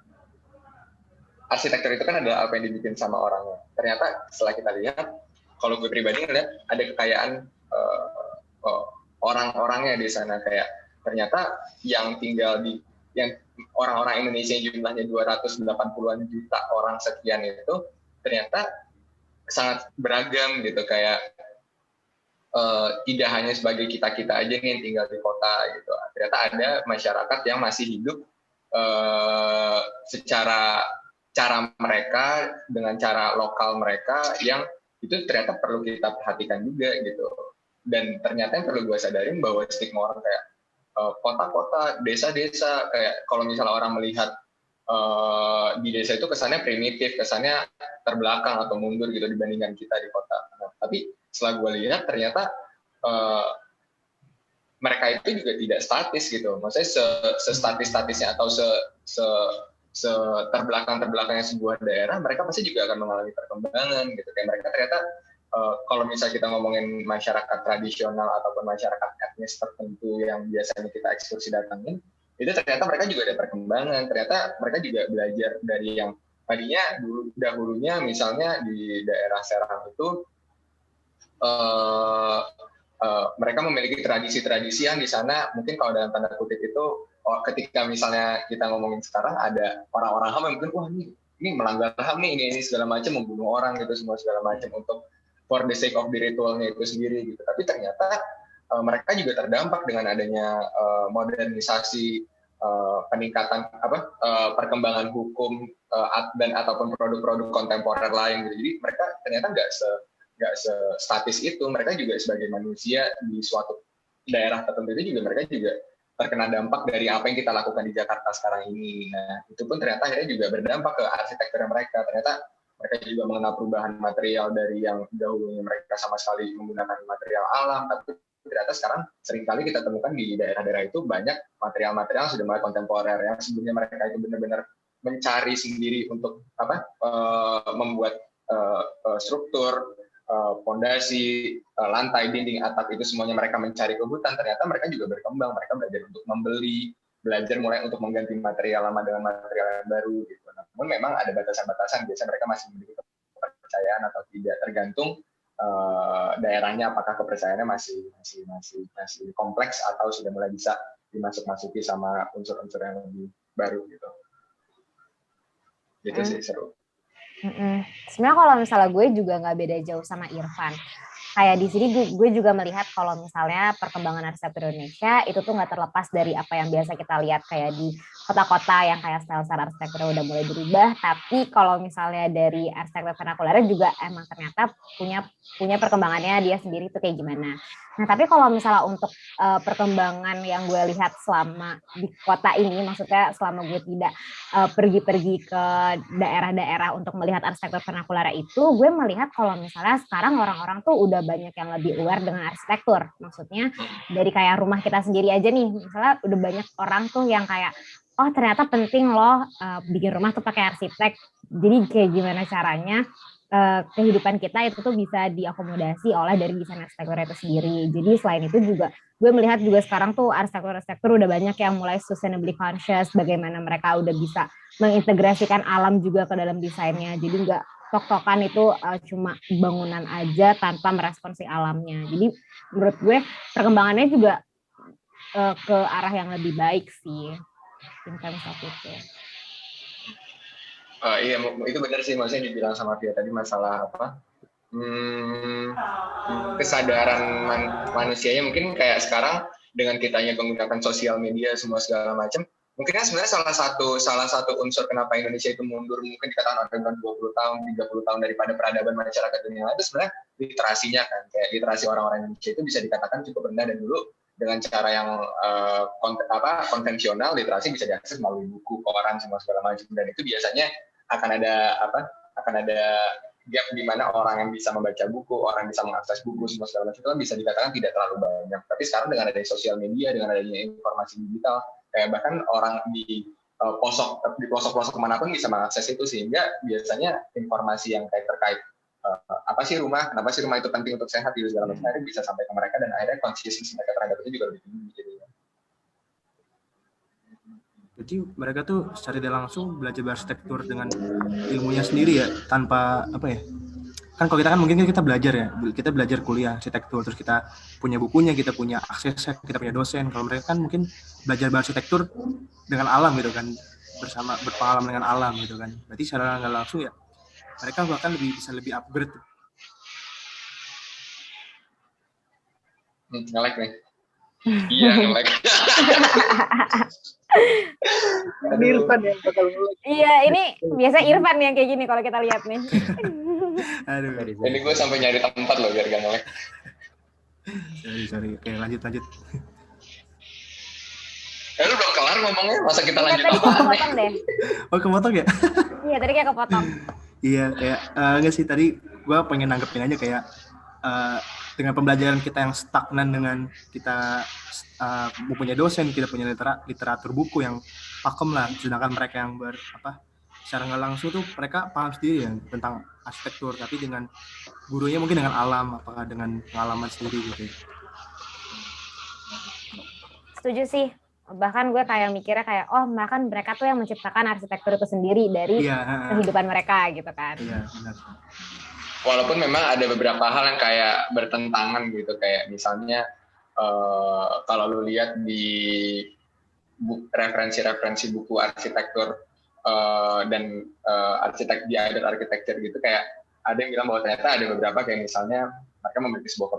arsitektur itu kan adalah apa yang dibikin sama orangnya. Ternyata setelah kita lihat, kalau gue pribadi ngeliat ada kekayaan orang-orangnya di sana. Kayak ternyata yang tinggal yang orang-orang Indonesia yang jumlahnya 280-an juta orang sekian itu ternyata sangat beragam gitu. Kayak tidak hanya sebagai kita-kita aja nih yang tinggal di kota gitu. Ternyata ada masyarakat yang masih hidup secara cara mereka, dengan cara lokal mereka yang itu ternyata perlu kita perhatikan juga gitu. Dan ternyata yang perlu gue sadarin bahwa stigma orang kayak kota-kota, desa-desa, kayak kalau misalnya orang melihat di desa itu kesannya primitif, kesannya terbelakang atau mundur gitu dibandingkan kita di kota. Nah, tapi setelah gue lihat ternyata mereka itu juga tidak statis gitu. Maksudnya se-statis-statisnya atau terbelakangnya sebuah daerah, mereka pasti juga akan mengalami perkembangan gitu. Kayak mereka ternyata kalau misalnya kita ngomongin masyarakat tradisional ataupun masyarakat etnis tertentu yang biasanya kita ekskursi datangin, itu ternyata mereka juga ada perkembangan. Ternyata mereka juga belajar dari yang tadinya dahulunya misalnya di daerah Serang itu mereka memiliki tradisi-tradisi yang di sana mungkin kalau dalam tanda kutip itu ketika misalnya kita ngomongin sekarang ada orang-orang HAM yang mungkin wah ini melanggar HAM nih, ini segala macam, membunuh orang gitu, semua segala macam untuk for the sake of the ritualnya itu sendiri gitu. Tapi ternyata mereka juga terdampak dengan adanya modernisasi, peningkatan perkembangan hukum dan ataupun produk-produk kontemporer lain gitu. Jadi mereka ternyata nggak statis itu. Mereka juga sebagai manusia di suatu daerah tertentu itu juga mereka juga terkena dampak dari apa yang kita lakukan di Jakarta sekarang ini. Nah, itu pun ternyata akhirnya juga berdampak ke arsitektur mereka. Ternyata mereka juga mengenal perubahan material dari yang dahulunya mereka sama sekali menggunakan material alam, tapi ternyata sekarang seringkali kita temukan di daerah-daerah itu banyak material-material sudah mulai kontemporer yang sebelumnya mereka itu benar-benar mencari sendiri untuk membuat struktur, pondasi, lantai, dinding, atap itu semuanya mereka mencari ke hutan. Ternyata mereka juga berkembang, mereka belajar untuk membeli, belajar mulai untuk mengganti material lama dengan material yang baru gitu. Namun memang ada batasan-batasan, biasanya mereka masih memiliki kepercayaan atau tidak, tergantung daerahnya apakah kepercayaannya masih kompleks atau sudah mulai bisa dimasuk-masuki sama unsur-unsur yang lebih baru gitu. Gitu sih seru. Sebenarnya kalau misalnya gue juga nggak beda jauh sama Irfan. Kayak di sini gue juga melihat kalau misalnya perkembangan arsitektur Indonesia itu tuh nggak terlepas dari apa yang biasa kita lihat kayak di kota-kota yang kayak style-style arsitektur udah mulai berubah. Tapi kalau misalnya dari arsitektur vernakuler juga emang ternyata punya perkembangannya dia sendiri tuh kayak gimana. Nah tapi kalau misalnya untuk perkembangan yang gue lihat selama di kota ini, maksudnya selama gue tidak pergi-pergi ke daerah-daerah untuk melihat arsitektur vernakuler itu, gue melihat kalau misalnya sekarang orang-orang tuh udah banyak yang lebih aware dengan arsitektur. Maksudnya dari kayak rumah kita sendiri aja nih, misalnya udah banyak orang tuh yang kayak, oh ternyata penting loh bikin rumah tuh pakai arsitek. Jadi kayak gimana caranya kehidupan kita itu tuh bisa diakomodasi oleh dari desain arsitektur itu sendiri. Jadi selain itu juga gue melihat juga sekarang tuh arsitektur udah banyak yang mulai sustainably conscious, bagaimana mereka udah bisa mengintegrasikan alam juga ke dalam desainnya. Jadi nggak tok-tokan itu cuma bangunan aja tanpa merespon si alamnya. Jadi menurut gue perkembangannya juga ke arah yang lebih baik sih. In terms of itu. Iya, itu benar sih maksudnya dibilang sama Via tadi masalah apa? Kesadaran manusianya mungkin kayak sekarang dengan kitanya menggunakan sosial media semua segala macam. Mungkin sebenarnya salah satu unsur kenapa Indonesia itu mundur mungkin dikatakan ada 20 tahun, 30 tahun daripada peradaban masyarakat dunia itu sebenarnya literasinya kan. Kayak literasi orang-orang Indonesia itu bisa dikatakan cukup rendah dan dulu dengan cara yang konvensional literasi bisa diakses melalui buku, koran, semua segala macam dan itu biasanya akan ada gap di mana orang yang bisa membaca buku, orang yang bisa mengakses buku, semua segala macam itu kan bisa dikatakan tidak terlalu banyak. Tapi sekarang dengan adanya sosial media, dengan adanya informasi digital, kayak bahkan orang di pelosok-pelosok manapun bisa mengakses itu, sehingga biasanya informasi yang terkait apa sih rumah, kenapa sih rumah itu penting untuk sehat, gitu segala macam, akhirnya bisa sampai ke mereka dan akhirnya consciousness mereka terhadap itu juga lebih tinggi. Jadi mereka tuh secara tidak langsung belajar arsitektur dengan ilmunya sendiri ya, tanpa apa ya? Kan kalau kita kan mungkin kita belajar ya, kita belajar kuliah arsitektur, terus kita punya bukunya, kita punya aksesnya, kita punya dosen. Kalau mereka kan mungkin belajar arsitektur dengan alam gitu kan, bersama berpengalaman dengan alam gitu kan. Berarti secara nggak langsung ya, mereka bahkan bisa lebih upgrade. Nge-lag nih. Iya, nge-lag. Irfan yang bakal nge-lag. Iya, ini biasa Irfan yang kayak gini kalau kita lihat nih. Aduh. Ini gue sampai nyari tempat loh biar gak nge-lag. Sorry. Oke, lanjut. Lu belum kelar ngomongnya, masa kita Iya, lanjut tadi apa? kepotong deh. Oh, kepotong ya? Iya, tadi kayak kepotong. Iya, kayak enggak sih, tadi gue pengen nanggepin aja kayak dengan pembelajaran kita yang stagnan, dengan kita punya dosen, kita punya literatur buku yang pakem lah, sedangkan mereka yang secara nggak langsung tuh mereka paham sendiri ya tentang arsitektur, tapi dengan gurunya mungkin dengan alam, apakah dengan pengalaman sendiri gitu. Setuju sih. Bahkan gue kayak mikirnya kayak, oh bahkan mereka tuh yang menciptakan arsitektur itu sendiri dari kehidupan mereka gitu kan. Iya, benar. Walaupun memang ada beberapa hal yang kayak bertentangan gitu, kayak misalnya kalau lu lihat di referensi buku arsitektur dan di Adler Architecture gitu, kayak ada yang bilang bahwa ternyata ada beberapa kayak misalnya mereka memiliki sebuah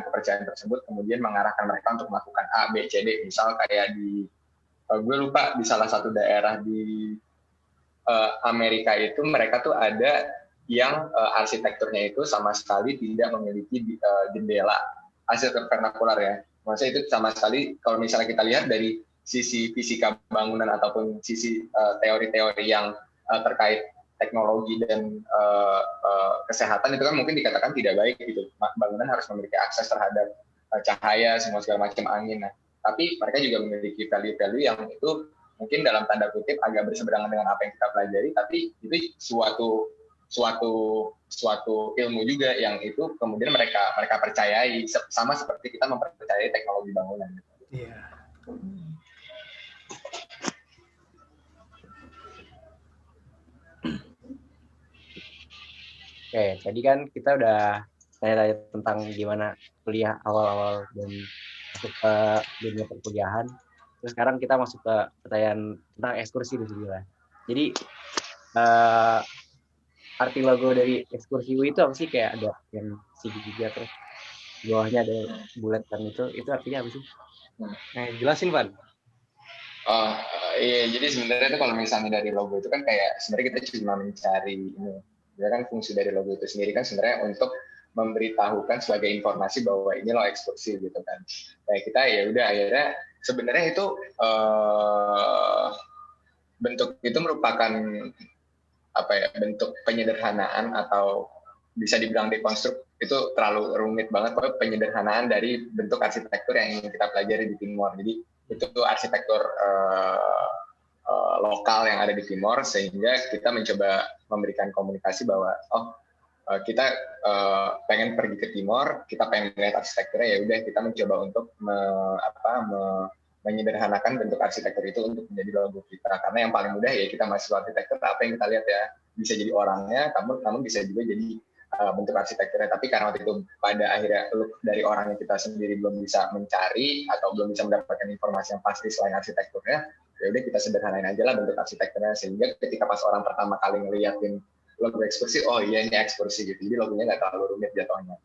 kepercayaan tersebut kemudian mengarahkan mereka untuk melakukan A, B, C, D. Misal kayak di gue lupa, di salah satu daerah di Amerika itu mereka tuh ada yang arsitekturnya itu sama sekali tidak memiliki jendela, arsitektur vernakular ya. Maksudnya itu sama sekali, kalau misalnya kita lihat dari sisi fisika bangunan ataupun sisi teori-teori yang terkait teknologi dan kesehatan, itu kan mungkin dikatakan tidak baik gitu. Bangunan harus memiliki akses terhadap cahaya, semua segala macam angin. Nah, tapi mereka juga memiliki value-value yang itu mungkin dalam tanda kutip agak berseberangan dengan apa yang kita pelajari, tapi itu suatu ilmu juga yang itu kemudian mereka percayai, sama seperti kita mempercayai teknologi bangunan. Iya. Oke, tadi kan kita udah tanya-tanya tentang gimana kuliah awal-awal dan masuk ke dunia perkuliahan. Terus sekarang kita masuk ke pertanyaan tentang ekskursi di sini lah. Jadi arti logo dari ekskursi UI itu apa sih? Kayak ada yang segitiga terus bawahnya ada bulat kan, itu artinya apa sih? Jelasin, Van. Iya, jadi sebenarnya itu kalau misalnya dari logo itu kan kayak sebenarnya kita cuma mencari ini. Ya kan fungsi dari logo itu sendiri kan sebenarnya untuk memberitahukan sebagai informasi bahwa ini loh ekskursi gitu kan. Kayak kita ya udah akhirnya sebenarnya itu bentuk itu merupakan bentuk penyederhanaan atau bisa dibilang dekonstruk, itu terlalu rumit banget, pokoknya penyederhanaan dari bentuk arsitektur yang ingin kita pelajari di Timor. Jadi itu tuh arsitektur lokal yang ada di Timor, sehingga kita mencoba memberikan komunikasi bahwa kita pengen pergi ke Timor, kita pengen melihat arsitekturnya, ya udah kita mencoba untuk menyederhanakan bentuk arsitektur itu untuk menjadi logo kita. Karena yang paling mudah ya kita mahasiswa arsitektur, apa yang kita lihat ya bisa jadi orangnya, namun bisa juga jadi bentuk arsitekturnya. Tapi karena waktu itu pada akhirnya look dari orangnya kita sendiri belum bisa mencari atau belum bisa mendapatkan informasi yang pasti selain arsitekturnya, ya udah kita sederhanain aja lah bentuk arsitekturnya, sehingga ketika pas orang pertama kali ngeliatin logo ekskursi, oh iya ini ekskursi gitu, jadi logonya nggak terlalu rumit jatuhnya.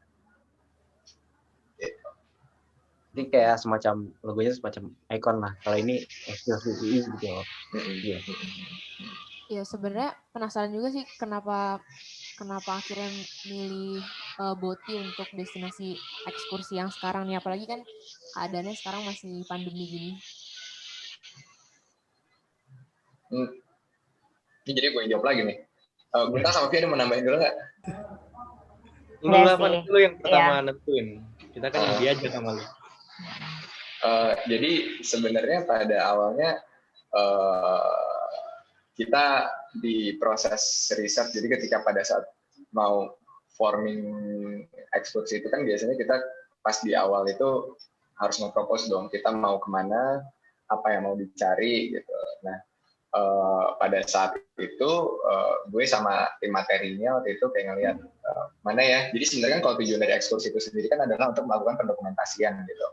Jadi kayak semacam logonya semacam ikon lah. Kalau ini ekskursi gitu. Iya. Ya sebenarnya penasaran juga sih kenapa akhirnya milih Boti untuk destinasi ekskursi yang sekarang nih, apalagi kan keadaannya sekarang masih pandemi gini. Ini jadi gue jawab lagi nih. Gunta sama Fia ada mau nambahin dulu nggak? Lu Nggak lah, sih. Van, lu yang pertama Iya. nentuin. Kita kan yang diajak sama lu. Jadi sebenarnya pada awalnya kita di proses riset, jadi ketika pada saat mau forming ekskursi itu kan biasanya kita pas di awal itu harus nge-propose dong, kita mau kemana, apa yang mau dicari gitu. Nah, pada saat itu gue sama tim materinya waktu itu kayak ngeliat mana ya, jadi sebenarnya kan kalau tujuan dari ekskursi itu sendiri kan adalah untuk melakukan pendokumentasian gitu.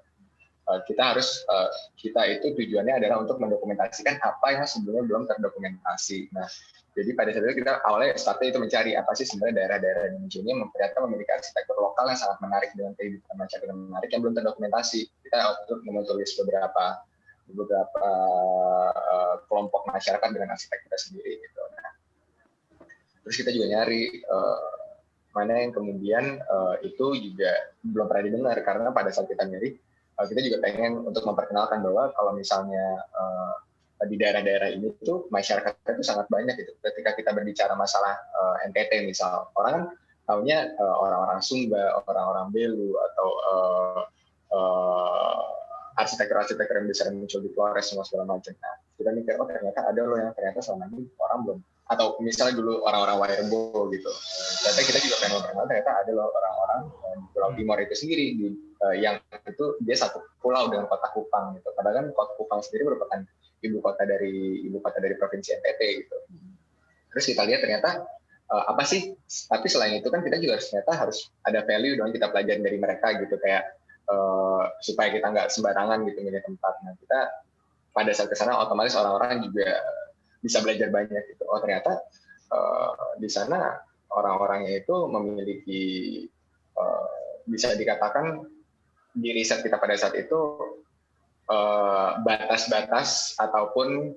Kita itu tujuannya adalah untuk mendokumentasikan apa yang sebelumnya belum terdokumentasi. Nah, jadi pada saat itu kita awalnya startnya itu mencari apa sih sebenarnya daerah-daerah di Indonesia ini yang ternyata memiliki arsitektur lokal yang sangat menarik dengan kehidupan masyarakat yang menarik yang belum terdokumentasi. Kita untuk menulis beberapa kelompok masyarakat dengan arsitekturnya sendiri gitu. Nah, terus kita juga nyari mana yang kemudian itu juga belum pernah didengar, karena pada saat kita nyari kita juga pengen untuk memperkenalkan bahwa kalau misalnya di daerah-daerah ini tuh masyarakatnya itu sangat banyak gitu. Ketika kita berbicara masalah NTT misal, orang kan taunya orang-orang Sumba, orang-orang Belu, atau arsitektur-arsitektur yang besar yang muncul di Flores semua segala macam. Nah, kita mikir, oh ternyata ada loh yang ternyata selama ini orang belum, atau misalnya dulu orang-orang Wairebo gitu. Ternyata kita juga pengen memperkenalkan ternyata ada loh orang-orang di Pulau Timor itu sendiri yang itu dia satu pulau dengan kota Kupang gitu. Padahal kan kota Kupang sendiri merupakan ibu kota dari provinsi NTT gitu. Terus kita lihat ternyata apa sih? Tapi selain itu kan kita juga harus ada value dong kita pelajarin dari mereka gitu, kayak supaya kita nggak sembarangan gitu milih tempat. Nah, kita pada saat kesana otomatis orang-orang juga bisa belajar banyak gitu. Oh ternyata di sana orang-orangnya itu memiliki bisa dikatakan di riset kita pada saat itu batas-batas ataupun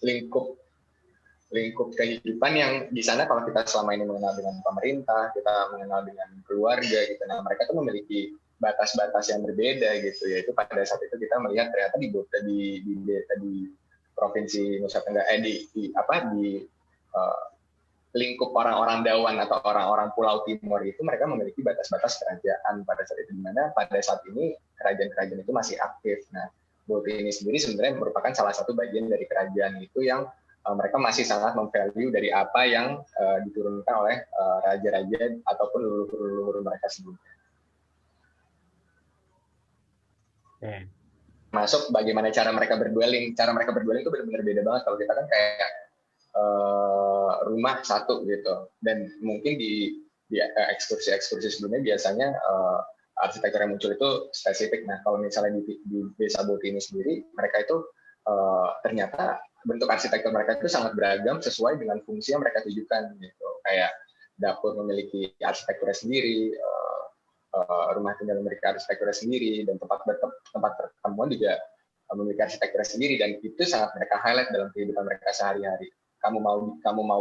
lingkup kehidupan yang di sana kalau kita selama ini mengenal dengan pemerintah, kita mengenal dengan keluarga gitu. Nah, mereka tuh memiliki batas-batas yang berbeda gitu, yaitu pada saat itu kita melihat ternyata di provinsi Nusa Tenggara di lingkup orang-orang Dawan atau orang-orang Pulau Timur itu mereka memiliki batas-batas kerajaan pada saat itu, di mana pada saat ini kerajaan-kerajaan itu masih aktif. Nah, Boti ini sendiri sebenarnya merupakan salah satu bagian dari kerajaan itu yang mereka masih sangat memvalue dari apa yang diturunkan oleh raja-raja ataupun leluhur-leluhur mereka sebelumnya. Masuk bagaimana cara mereka berdueling. Cara mereka berdueling itu benar-benar beda banget. Kalau kita kan kayak rumah satu gitu, dan mungkin di ekskursi sebelumnya biasanya arsitektur yang muncul itu spesifik. Nah, kalau misalnya di Desa Boti ini sendiri, mereka itu ternyata bentuk arsitektur mereka itu sangat beragam sesuai dengan fungsi yang mereka tujukan gitu. Kayak dapur memiliki arsitekturnya sendiri, rumah tinggal memiliki arsitekturnya sendiri, dan tempat pertemuan juga memiliki arsitekturnya sendiri, dan itu sangat mereka highlight dalam kehidupan mereka sehari-hari. Kamu mau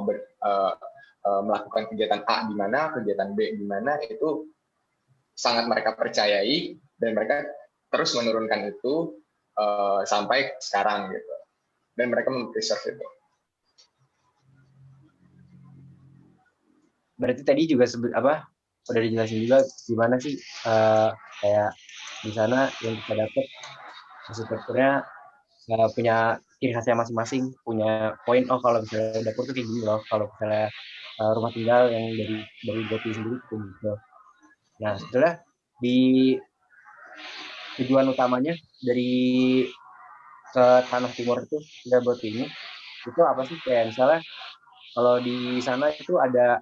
melakukan kegiatan A di mana, kegiatan B di mana, itu sangat mereka percayai dan mereka terus menurunkan itu sampai sekarang gitu. Dan mereka mempreserve itu. Berarti tadi juga udah dijelasin juga gimana sih kayak di sana yang kita dapat arsitekturnya punya ciri khasnya masing-masing, punya poin. Oh kalau misalnya dapur tuh kayak gini loh, kalau misalnya rumah tinggal yang dari Boti sendiri kayak gitu. Nah setelah di tujuan utamanya dari ke Tanah Timur itu nggak Boti ini itu apa sih? Kayak misalnya kalau di sana itu ada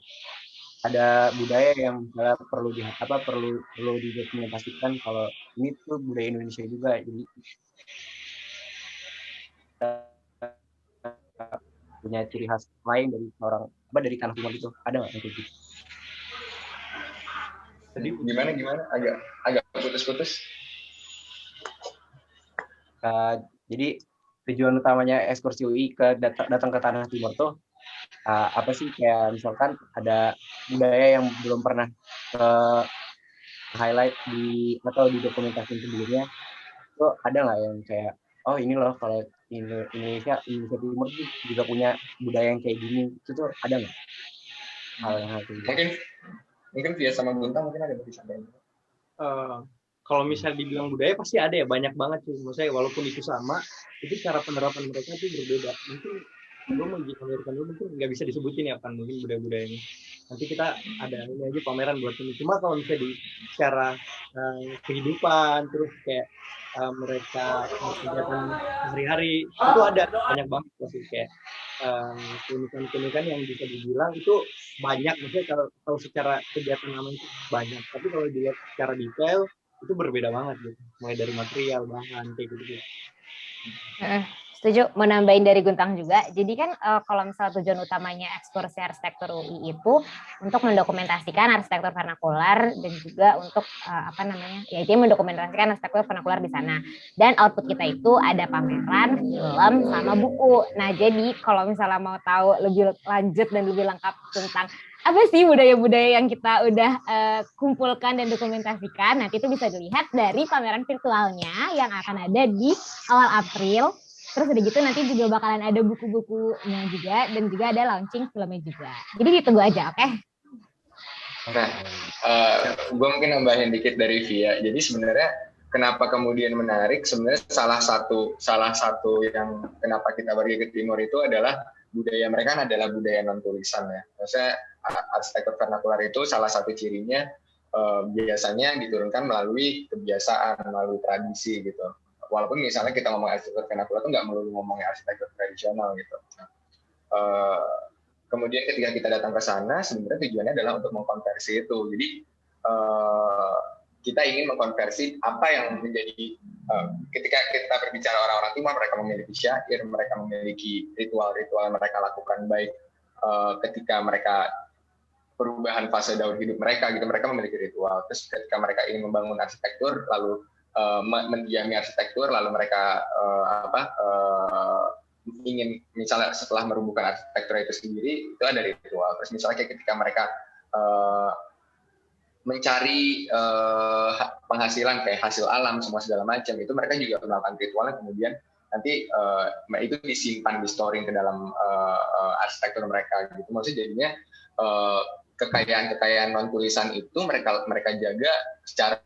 budaya yang misalnya perlu didokumentasikan kalau ini tuh budaya Indonesia juga, jadi punya ciri khas lain dari Tanah Timur itu, ada nggak gitu? Jadi gimana agak putus-putus. Jadi tujuan utamanya ekskursi UI datang ke Tanah Timur tuh apa sih? Kayak misalkan ada budaya yang belum pernah highlight atau didokumentasi sebelumnya, itu ada nggak yang kayak oh ini loh kalau Indonesia Timur juga punya budaya yang kayak gini, itu tuh ada nggak? hal yang harus Mungkin Via sama Gunta mungkin ada bisa sampaikan. Kalau misalnya dibilang budaya pasti ada ya, banyak banget sih. Maksudnya walaupun itu sama, itu cara penerapan mereka itu berbeda. Mungkin gue menggambarkan dulu, mungkin nggak bisa disebutin ya kan mungkin budaya-budayanya. Nanti kita ada ini aja pameran buat ini. Cuma kalau misalnya di secara kehidupan, terus kayak mereka kegiatan sehari-hari itu ada banyak banget sih, kayak keunikan-keunikan yang bisa dibilang itu banyak. Maksudnya kalau secara kegiatan namanya itu banyak, tapi kalau dilihat secara detail itu berbeda banget gitu, mulai dari material, bahan, kayak gitu. Setuju, mau nambahin dari Guntang juga. Jadi kan kalau misalnya tujuan utamanya ekskursi arsitektur UI itu untuk mendokumentasikan arsitektur vernakular dan juga untuk ya itu mendokumentasikan arsitektur vernakular di sana. Dan output kita itu ada pameran, film, sama buku. Nah jadi kalau misalnya mau tahu lebih lanjut dan lebih lengkap tentang apa sih budaya-budaya yang kita udah kumpulkan dan dokumentasikan, nanti itu bisa dilihat dari pameran virtualnya yang akan ada di awal April. Terus udah gitu nanti juga bakalan ada buku-bukunya juga dan juga ada launching filmnya juga. Jadi ditunggu aja, oke? Nah, gue mungkin nambahin dikit dari Via. Jadi sebenarnya kenapa kemudian menarik? Sebenarnya salah satu yang kenapa kita pergi ke timur itu adalah budaya mereka adalah budaya non tulisan ya. Maksudnya arsitektur vernakular itu salah satu cirinya biasanya diturunkan melalui kebiasaan, melalui tradisi gitu. Walaupun misalnya kita ngomong arsitektur vernakular itu nggak melulu ngomongin arsitektur tradisional gitu. Kemudian ketika kita datang ke sana, sebenarnya tujuannya adalah untuk mengkonversi itu. Jadi kita ingin mengkonversi apa yang menjadi ketika kita berbicara orang-orang timur, mereka memiliki syair, mereka memiliki ritual-ritual yang mereka lakukan baik ketika mereka perubahan fase daur hidup mereka gitu, mereka memiliki ritual. Terus ketika mereka ingin membangun arsitektur, lalu mendiami arsitektur, lalu mereka ingin misalnya setelah merubuhkan arsitektur itu sendiri, itu ada ritual. Terus misalnya kayak ketika mereka mencari penghasilan kayak hasil alam semua segala macam, itu mereka juga melakukan ritualnya, kemudian nanti itu disimpan, di storing ke dalam arsitektur mereka gitu. Maksudnya jadinya kekayaan non tulisan itu mereka jaga secara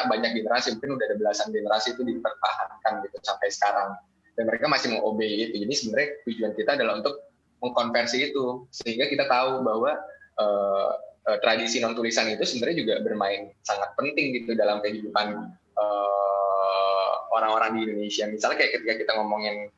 banyak generasi, mungkin udah ada belasan generasi itu dipertahankan gitu sampai sekarang, dan mereka masih mau obey itu. Jadi sebenarnya tujuan kita adalah untuk mengkonversi itu, sehingga kita tahu bahwa tradisi non tulisan itu sebenarnya juga bermain sangat penting gitu dalam kehidupan orang-orang di Indonesia. Misalnya kayak ketika kita ngomongin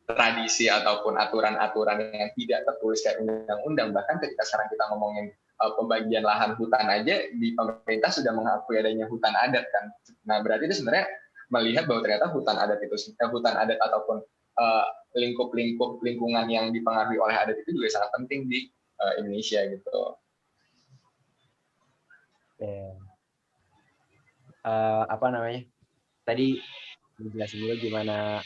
tradisi ataupun aturan-aturan yang tidak tertulis kayak undang-undang, bahkan ketika sekarang kita ngomongin pembagian lahan hutan aja, di pemerintah sudah mengakui adanya hutan adat kan. Nah berarti itu sebenarnya melihat bahwa ternyata hutan adat ataupun lingkup lingkungan yang dipengaruhi oleh adat itu juga sangat penting di Indonesia gitu. Tadi dijelasin juga gimana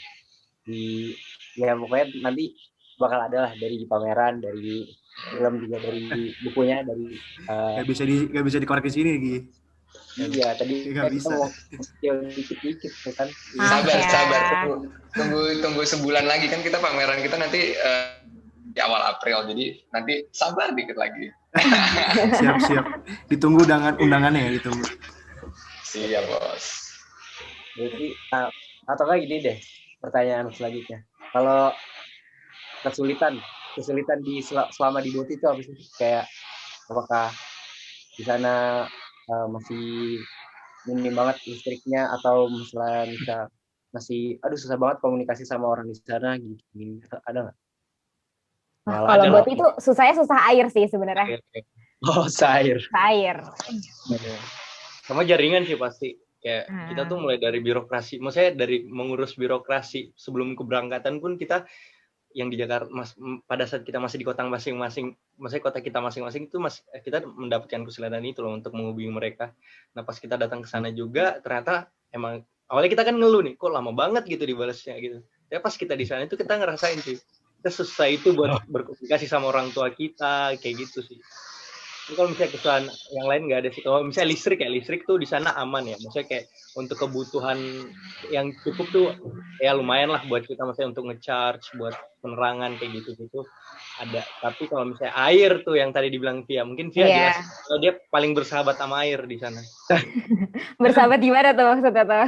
ya pokoknya nanti bakal ada lah dari pameran, dari film juga, dari bukunya, dari nggak bisa dikorek di sini Gi. Iya tadi nggak bisa. Mau dikit-dikit kan. Sabar tunggu sebulan lagi kan kita pameran kita nanti di awal April, jadi nanti sabar dikit lagi. Siap ditunggu undangannya ya, ditunggu. Iya bos. Jadi atau kayak gini deh, pertanyaan selanjutnya, kalau kesulitan selama di Boti itu apa sih? Kayak apakah di sana masih minim banget listriknya, atau misalnya masih susah banget komunikasi sama orang di sana gitu, ada nggak? Kalau Boti itu susah air sih sebenarnya. Air. Sama jaringan sih pasti. Kayak kita tuh mulai dari birokrasi, maksudnya dari mengurus birokrasi sebelum keberangkatan pun kita yang di Jakarta, pada saat kita masih di kota masing-masing, maksudnya kota kita masing-masing itu kita mendapatkan kesulitan itu loh untuk menghubungi mereka. Nah pas kita datang ke sana juga ternyata emang awalnya kita kan ngeluh nih, kok lama banget gitu dibalasnya gitu. Ya pas kita di sana itu kita ngerasain sih, kita susah itu buat berkomunikasi sama orang tua kita, kayak gitu sih. Kalau misalnya kesalahan yang lain nggak ada sih. Kalau misalnya listrik tuh di sana aman ya. Maksudnya kayak untuk kebutuhan yang cukup tuh ya lumayan lah buat kita, maksudnya untuk ngecharge, buat penerangan kayak gitu ada. Tapi kalau misalnya air tuh yang tadi dibilang Via, mungkin Via jelas kalau dia paling bersahabat sama air di sana. Bersahabat gimana tuh maksudnya tuh?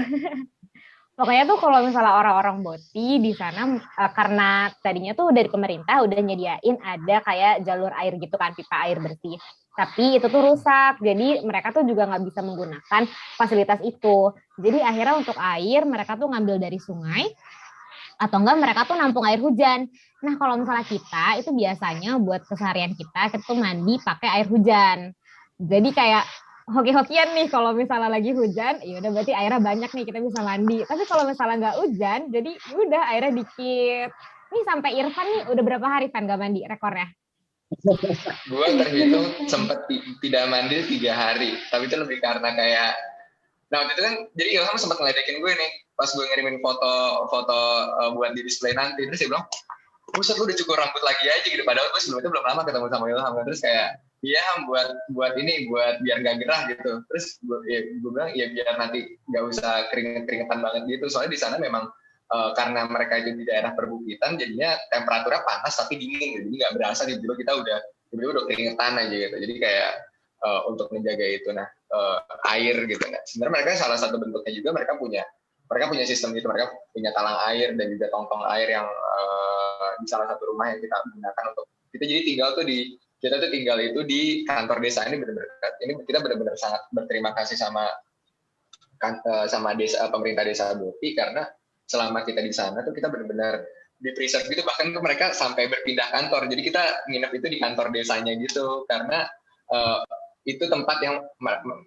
Pokoknya tuh kalau misalnya orang-orang Boti di sana karena tadinya tuh dari pemerintah udah nyediain ada kayak jalur air gitu kan, pipa air bersih. Tapi itu tuh rusak, jadi mereka tuh juga nggak bisa menggunakan fasilitas itu. Jadi akhirnya untuk air mereka tuh ngambil dari sungai atau enggak mereka tuh nampung air hujan. Nah kalau misalnya kita itu biasanya buat keseharian kita tuh mandi pakai air hujan. Jadi kayak hoki-hokian nih kalau misalnya lagi hujan, ya udah berarti airnya banyak nih kita bisa mandi. Tapi kalau misalnya nggak hujan, jadi udah airnya dikit. Nih sampai Irfan nih udah berapa hari Van nggak mandi rekornya? Gue terhitung sempat tidak mandi 3 hari, tapi itu lebih karena kayak, nah waktu itu kan jadi Ilham sempat ngeledekin gue nih pas gue ngirimin foto buat di display nanti, terus dia bilang, buset lu udah cukur rambut lagi aja gitu, padahal gue sebelumnya belum lama ketemu sama Ilham, terus kayak iya buat biar gak gerah gitu, terus gue bilang ya biar nanti gak usah keringetan banget gitu, soalnya di sana memang karena mereka itu di daerah perbukitan jadinya temperaturnya panas tapi dingin gitu, jadi nggak berasa tiba-tiba kita udah keringetan aja gitu, jadi kayak untuk menjaga itu. Nah air gitu, nah sebenarnya mereka salah satu bentuknya juga mereka punya sistem gitu, mereka punya talang air dan juga tong-tong air yang di salah satu rumah yang kita gunakan untuk kita, jadi kita tuh tinggal itu di kantor desa. Ini benar-benar kita benar-benar sangat berterima kasih sama desa, pemerintah desa Boti, karena selama kita di sana tuh kita benar-benar di preserve gitu, bahkan tuh mereka sampai berpindah kantor, jadi kita nginep itu di kantor desanya gitu, karena itu tempat yang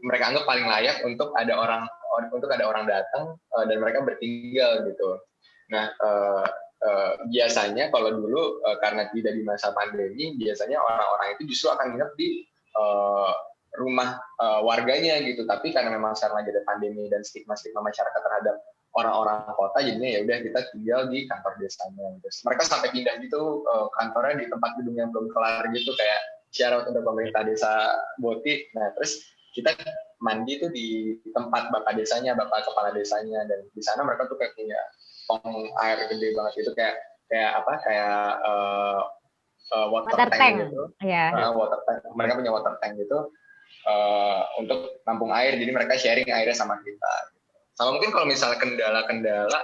mereka anggap paling layak untuk ada orang datang dan mereka bertinggal gitu. Nah biasanya kalau dulu karena tidak di masa pandemi, biasanya orang-orang itu justru akan nginep di rumah warganya gitu, tapi karena memang sekarang lagi ada pandemi dan stigma masyarakat terhadap orang-orang kota, jadinya ya udah kita tinggal di kantor desanya. Terus mereka sampai pindah gitu kantornya di tempat gedung yang belum kelar gitu, kayak syarat untuk pemerintah desa Boti. Nah terus kita mandi tuh di tempat bapak kepala desanya, dan di sana mereka tuh kayak punya tong air gede banget gitu, kayak water tank gitu. Water tank. Mereka punya water tank gitu untuk nampung air, jadi mereka sharing airnya sama kita. Sama mungkin kalau misalnya kendala-kendala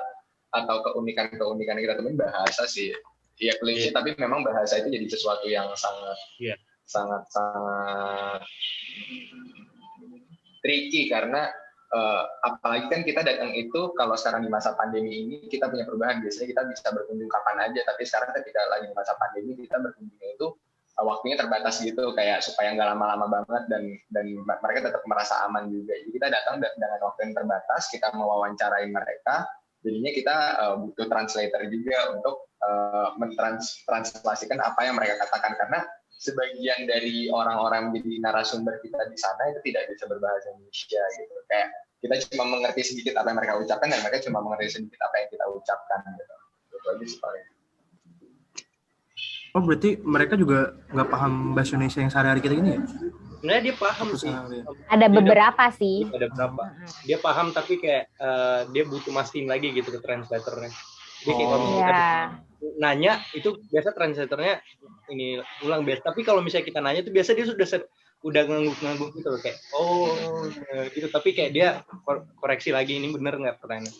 atau keunikan kita temuin bahasa sih, ya klise, tapi memang bahasa itu jadi sesuatu yang sangat tricky, karena apalagi kan kita datang itu kalau sekarang di masa pandemi ini kita punya perubahan, biasanya kita bisa berkunjung kapan aja, tapi sekarang ketika lagi di masa pandemi kita berkunjung itu waktunya terbatas gitu, kayak supaya nggak lama-lama banget dan mereka tetap merasa aman juga. Jadi kita datang dengan waktu yang terbatas, kita mewawancarai mereka, jadinya kita butuh translator juga untuk mentranslasikan apa yang mereka katakan, karena sebagian dari orang-orang menjadi narasumber kita di sana itu tidak bisa berbahasa Indonesia gitu. Kayak kita cuma mengerti sedikit apa yang mereka ucapkan dan mereka cuma mengerti sedikit apa yang kita ucapkan gitu. Itu aja sih paling. Oh berarti mereka juga nggak paham bahasa Indonesia yang sehari-hari kita gini ya? Sebenarnya dia paham sih. Ada beberapa sih. Ada beberapa. Dia paham tapi kayak dia butuh mastiin lagi gitu ke translatornya. Jadi kayak kalau nanya itu biasa translatornya ini ulang biasa. Tapi kalau misalnya kita nanya itu biasa dia udah ngangguk gitu loh, kayak gitu. Tapi kayak dia koreksi lagi, ini bener nggak pertanyaan.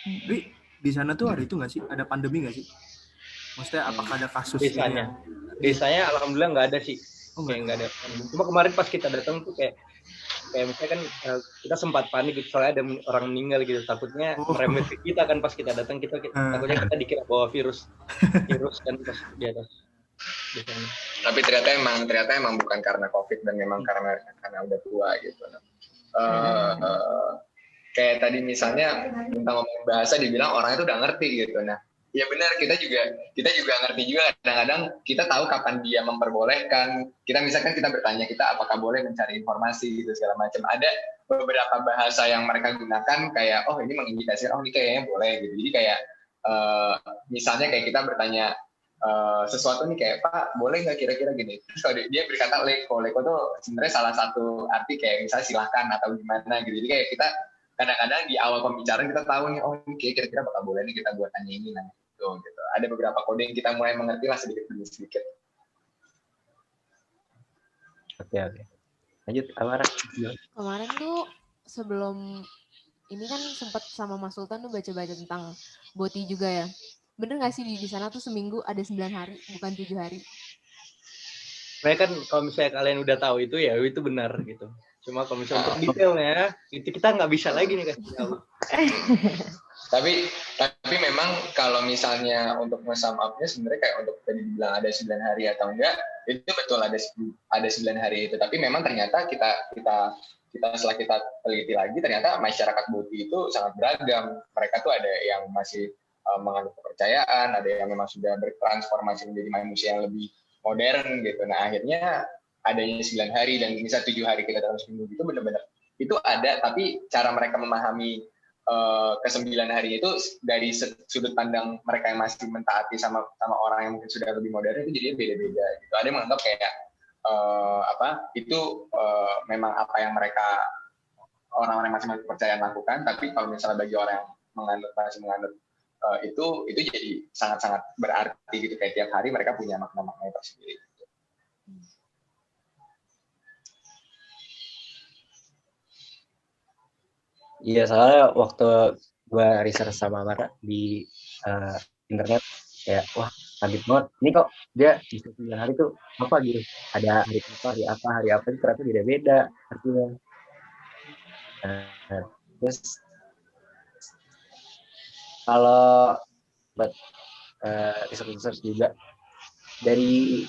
Tapi di sana tuh ada itu nggak sih? Ada pandemi nggak sih? Maksudnya apakah ada kasus? Desanya alhamdulillah nggak ada sih. Nggak ada. Cuma kemarin pas kita datang tuh kayak misalnya kan kita sempat panik gitu, soalnya ada orang meninggal gitu, takutnya merembet ke kita kan pas kita datang, takutnya kita dikira bawa virus kan pas di atas. Tapi ternyata emang bukan karena COVID dan memang karena udah tua gitu. Kayak tadi misalnya tentang ngomongin bahasa, dibilang orang itu udah ngerti gitu. Nah ya benar, kita juga ngerti juga, kadang-kadang kita tahu kapan dia memperbolehkan kita, misalkan kita bertanya kita apakah boleh mencari informasi gitu segala macam, ada beberapa bahasa yang mereka gunakan kayak ini mengindikasikan ini kayaknya boleh gitu. Jadi kayak misalnya kayak kita bertanya sesuatu nih kayak Pak boleh nggak kira-kira gini, terus kalau dia berkata leko tuh sebenarnya salah satu arti kayak misalnya silahkan atau gimana gitu. Jadi kayak kita kadang-kadang di awal pembicaraan kita tahu nih, oh ini kira-kira bakal boleh nih kita buat tanya ini nah gitu. Ada beberapa kode yang kita mulai mengerti lah sedikit demi sedikit. Oke. Lanjut, Amara. Kemarin tuh sebelum ini kan sempat sama Mas Sultan tuh baca-baca tentang boti juga ya. Bener nggak sih di sana tuh seminggu ada 9 hari, bukan 7 hari? Mereka kan kalau misalnya kalian udah tahu itu ya itu benar gitu. Cuma kalau misalnya untuk detailnya itu kita nggak bisa lagi nih kasih tahu. Tapi memang kalau misalnya untuk nge-sum up-nya sebenarnya kayak untuk tadi bilang ada 9 hari atau enggak, itu betul ada 9 hari itu. Tapi memang ternyata kita setelah kita teliti lagi, ternyata masyarakat Boti itu sangat beragam. Mereka tuh ada yang masih menganut kepercayaan, ada yang memang sudah bertransformasi menjadi manusia yang lebih modern gitu. Nah akhirnya adanya 9 hari dan misal 7 hari kita dalam seminggu itu benar-benar itu ada, tapi cara mereka memahami ke-9 hari itu dari sudut pandang mereka yang masih mentaati sama orang yang mungkin sudah lebih modern itu jadinya beda-beda gitu. Ada yang menganggap kayak itu memang apa yang mereka orang-orang yang masih percaya lakukan, tapi kalau misalnya bagi orang yang masih menganut itu jadi sangat-sangat berarti gitu, kayak tiap hari mereka punya makna-makna tersendiri. Iya, soalnya waktu gue research sama Amara di internet, kayak wah kaget banget. Ini kok dia di 9 hari tuh apa gitu? Ada hari apa itu ternyata beda-beda artinya. Terus kalau buat research juga dari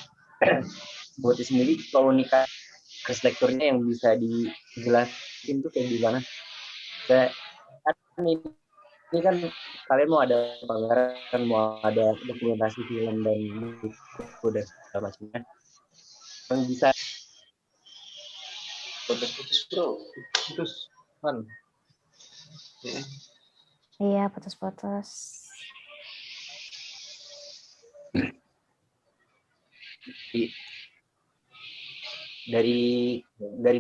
Boti sendiri, keunikan arsitekturnya yang bisa dijelasin tuh kayak gimana? Kayak ini kan kalian mau ada pameran, mau ada dokumentasi film dan buku dan segala macamnya, yang bisa putus bro, putus kan? Iya, putus-putus. Dari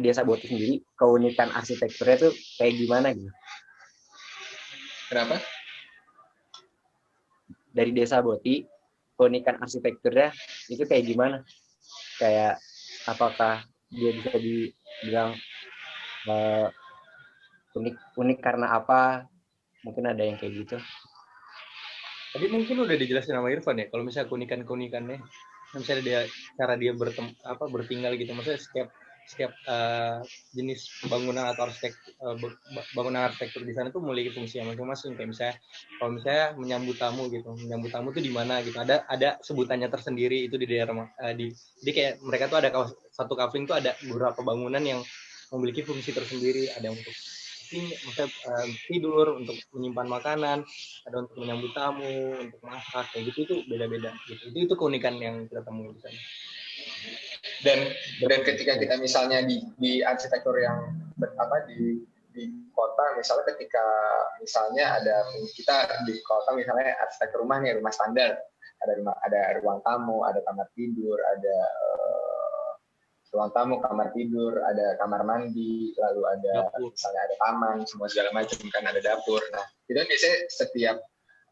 Desa Boti sendiri, keunikan arsitekturnya tuh kayak gimana gitu? Kenapa? Dari Desa Boti, keunikan arsitekturnya itu kayak gimana? Kayak apakah dia bisa dibilang unik karena apa? Mungkin ada yang kayak gitu. Tadi mungkin udah dijelasin sama Irfan ya, kalau misalnya keunikannya, misalnya cara dia bertinggal gitu, maksudnya setiap jenis bangunan atau bangunan arsitektur di sana tuh memiliki fungsi yang masing-masing. Kayak misalnya kalau misalnya menyambut tamu tuh di mana gitu, ada sebutannya tersendiri itu di daerah jadi kayak mereka tuh ada satu kafling tuh ada beberapa bangunan yang memiliki fungsi tersendiri, ada untuk tidur, untuk menyimpan makanan, ada untuk menyambut tamu, untuk masak, kayak gitu. Itu beda-beda gitu. Itu keunikan yang kita temui di sana. Dan ketika kita misalnya di arsitektur yang di kota, misalnya ketika misalnya kita di kota misalnya arsitektur rumah nih, rumah standar, ada ruang tamu, ada kamar tidur, ada ruang tamu, kamar tidur, ada kamar mandi, lalu ada misalnya ada taman, semua segala macam kan, ada dapur. Nah, itu biasanya setiap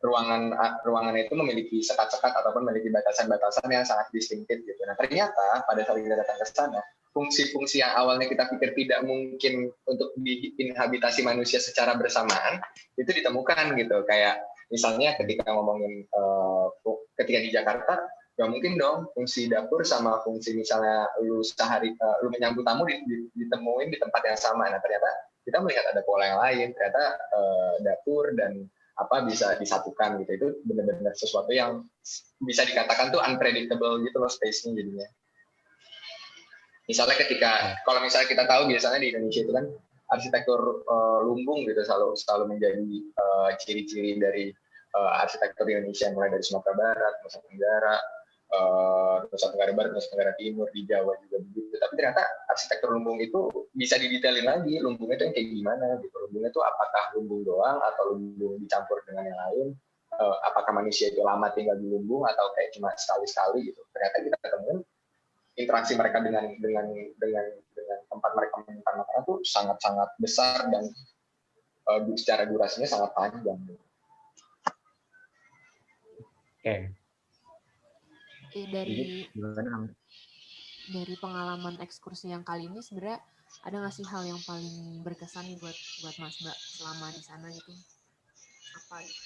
ruangan itu memiliki sekat-sekat ataupun memiliki batasan-batasan yang sangat distinktif gitu. Nah, ternyata pada saat kita datang ke sana, fungsi-fungsi yang awalnya kita pikir tidak mungkin untuk diinhabitasi manusia secara bersamaan itu ditemukan gitu. Kayak misalnya ketika ngomongin ketika di Jakarta, ya mungkin dong fungsi dapur sama fungsi misalnya lu menyambut tamu ditemuin di tempat yang sama. Nah, ternyata kita melihat ada pola yang lain, ternyata dapur dan bisa disatukan gitu. Itu benar-benar sesuatu yang bisa dikatakan tuh unpredictable gitu loh space-nya jadinya. Misalnya kalau misalnya kita tahu biasanya di Indonesia itu kan arsitektur lumbung gitu selalu menjadi ciri-ciri dari arsitektur Indonesia, mulai dari Sumatera Barat, Nusa Tenggara Barat, Nusa Tenggara Timur, di Jawa juga begitu. Tapi ternyata arsitektur lumbung itu bisa didetailin lagi, lumbungnya itu yang kayak gimana gitu. Lumbungnya itu apakah lumbung doang atau lumbung dicampur dengan yang lain, apakah manusia itu lama tinggal di lumbung atau kayak cuma sekali-sekali gitu. Ternyata kita ketemuin interaksi mereka dengan tempat mereka menyimpan makanan tuh sangat-sangat besar dan secara durasinya sangat panjang. Oke. Dari pengalaman ekskursi yang kali ini sebenarnya ada nggak sih hal yang paling berkesan nih buat Mas Mbak selama di sana gitu? Apa gitu?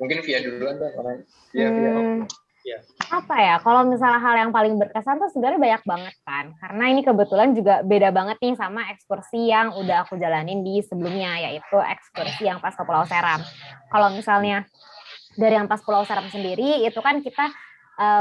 Mungkin Via duluan deh, karena Via. Apa ya, kalau misalnya hal yang paling berkesan tuh sebenarnya banyak banget kan, karena ini kebetulan juga beda banget nih sama ekskursi yang udah aku jalanin di sebelumnya, yaitu ekskursi yang pas ke Pulau Seram. Kalau misalnya dari yang pas Pulau Seram sendiri, itu kan kita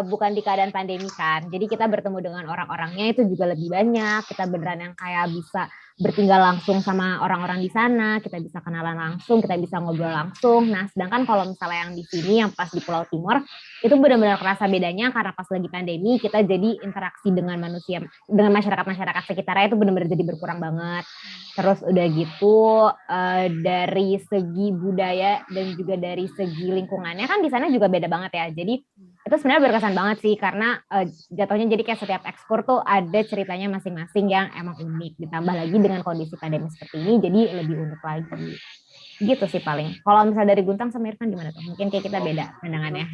bukan di keadaan pandemi kan, jadi kita bertemu dengan orang-orangnya itu juga lebih banyak, kita beneran yang kayak bisa bertinggal langsung sama orang-orang di sana, kita bisa kenalan langsung, kita bisa ngobrol langsung. Nah, sedangkan kalau misalnya yang di sini, yang pas di Pulau Timur, itu benar-benar kerasa bedanya karena pas lagi pandemi, kita jadi interaksi dengan manusia, dengan masyarakat-masyarakat sekitarnya itu benar-benar jadi berkurang banget. Terus udah gitu, dari segi budaya dan juga dari segi lingkungannya kan di sana juga beda banget ya. Jadi itu sebenarnya berkesan banget sih karena jatuhnya jadi kayak setiap ekskur tuh ada ceritanya masing-masing yang emang unik. Ditambah lagi dengan kondisi pandemi seperti ini jadi lebih unik lagi. Gitu sih paling. Kalau misalnya dari Guntang sama Irfan gimana tuh? Mungkin kayak kita beda pandangannya.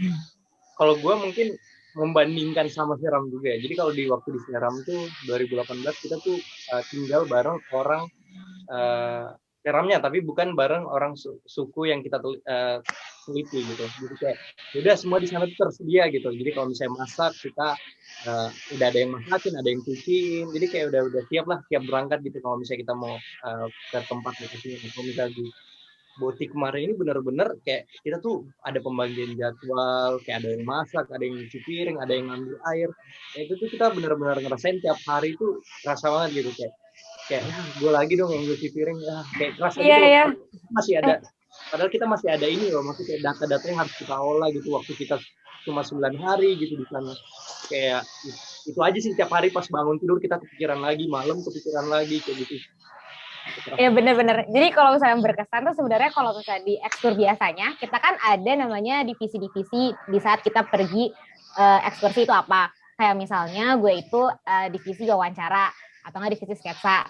Kalau gue mungkin membandingkan sama Seram juga ya. Jadi kalau di waktu di Seram tuh 2018 kita tuh tinggal bareng orang Seramnya, tapi bukan bareng orang suku yang kita teliti gitu. Jadi kayak udah semua di sana tuh tersedia gitu. Jadi kalau misalnya masak kita udah ada yang masakin, ada yang cuciin. Jadi kayak udah siap berangkat gitu kalau misalnya kita mau ke tempat lokasinya. Kalau misalnya di Boti kemarin ini benar-benar kayak kita tuh ada pembagian jadwal, kayak ada yang masak, ada yang cuci piring, ada yang ngambil air. Kayak itu tuh kita benar-benar ngerasain tiap hari tuh kerasa banget gitu kayak gue lagi dong yang cuci piring kayak kerasa gitu. Masih ada, padahal kita masih ada ini loh, maksudnya kayak data-data yang harus kita olah gitu waktu kita cuma 9 hari gitu di sana. Kayak itu aja sih tiap hari pas bangun tidur kita kepikiran lagi, malam kepikiran lagi kayak gitu. Ya benar-benar. Jadi kalau misalnya berkesan tuh sebenarnya kalau misalnya di ekskur biasanya kita kan ada namanya divisi-divisi di saat kita pergi ekskursi itu apa. Kayak misalnya gue itu divisi wawancara atau nggak divisi sketsa,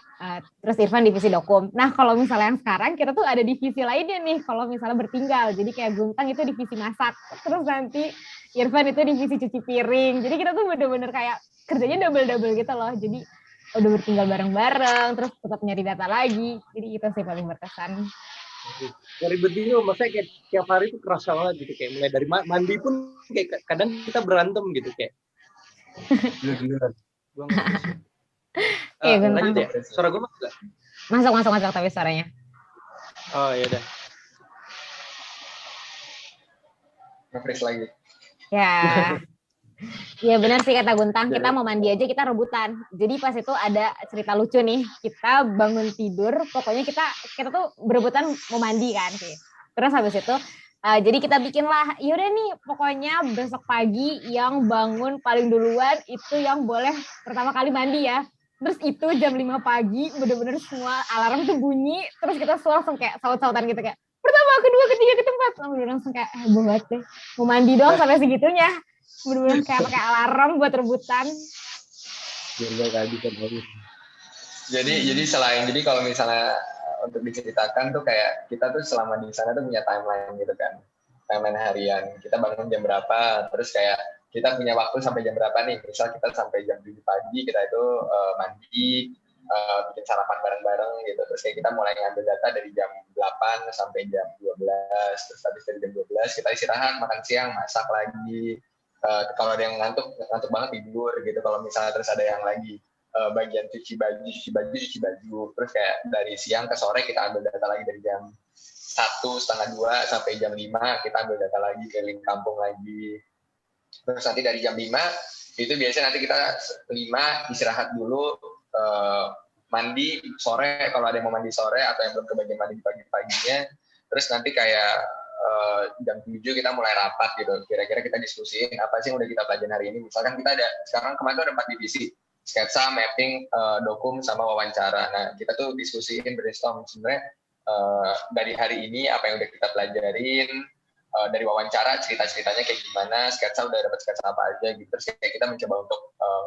terus Irfan divisi dokum. Nah kalau misalnya yang sekarang kita tuh ada divisi lainnya nih kalau misalnya bertinggal. Jadi kayak Guntang itu divisi masak, terus nanti Irfan itu divisi cuci piring. Jadi kita tuh bener-bener kayak kerjanya double-double gitu loh. Jadi udah bertinggal bareng-bareng, terus tetap nyari data lagi. Jadi itu sih paling berkesan. Ribet gitu, maksudnya kayak tiap hari tuh kerasa banget gitu. Kayak mulai dari mandi pun kayak kadang kita berantem gitu kayak. Gila-gila. Gue nggak bisa. Lanjut ya, suara gue masuk gak? Masuk tapi suaranya. Oh iya dah. Nge-freeze lagi. Ya benar sih kata Guntang, kita mau mandi aja kita rebutan. Jadi pas itu ada cerita lucu nih, kita bangun tidur, pokoknya kita tuh berebutan mau mandi kan sih. Terus habis itu jadi kita bikin lah, yaudah nih pokoknya besok pagi yang bangun paling duluan itu yang boleh pertama kali mandi ya. Terus itu jam 5 pagi bener-bener semua alarm tuh bunyi, terus kita langsung kayak saut-sautan gitu kayak pertama, kedua, ketiga, keempat, langsung kayak banget deh, mau mandi doang sampai segitunya, bener-bener kayak pakai alarm buat rebutan. Jadi kalau misalnya untuk diceritakan tuh kayak kita tuh selama di sana tuh punya timeline gitu kan, timeline harian, kita bangun jam berapa, terus kayak kita punya waktu sampai jam berapa nih, misal kita sampai jam 7 pagi kita itu mandi, bikin sarapan bareng-bareng gitu, terus kayak kita mulai ngambil data dari jam 8 sampai jam 12, terus habis dari jam 12 kita istirahat, makan siang, masak lagi, kalau ada yang ngantuk banget tidur gitu, kalau misalnya terus ada yang lagi bagian cuci baju, terus kayak dari siang ke sore kita ambil data lagi dari jam 1:30 sampai jam 5 kita ambil data lagi, keliling kampung lagi. Terus nanti dari jam 5 itu biasanya nanti kita 5 istirahat dulu, mandi sore kalau ada yang mau mandi sore atau yang belum kebagian mandi pagi-paginya. Terus nanti kayak jam 7 kita mulai rapat gitu. Kira-kira kita diskusiin apa sih yang udah kita pelajarin hari ini. Misalkan kita ada, sekarang kemarin ada 4 divisi. sketsa, mapping, dokum sama wawancara. Nah kita tuh diskusiin brainstorm sebenarnya dari hari ini apa yang udah kita pelajarin, dari wawancara cerita-ceritanya kayak gimana, sketsa udah dapat sketsa apa aja gitu. Terus kayak kita mencoba untuk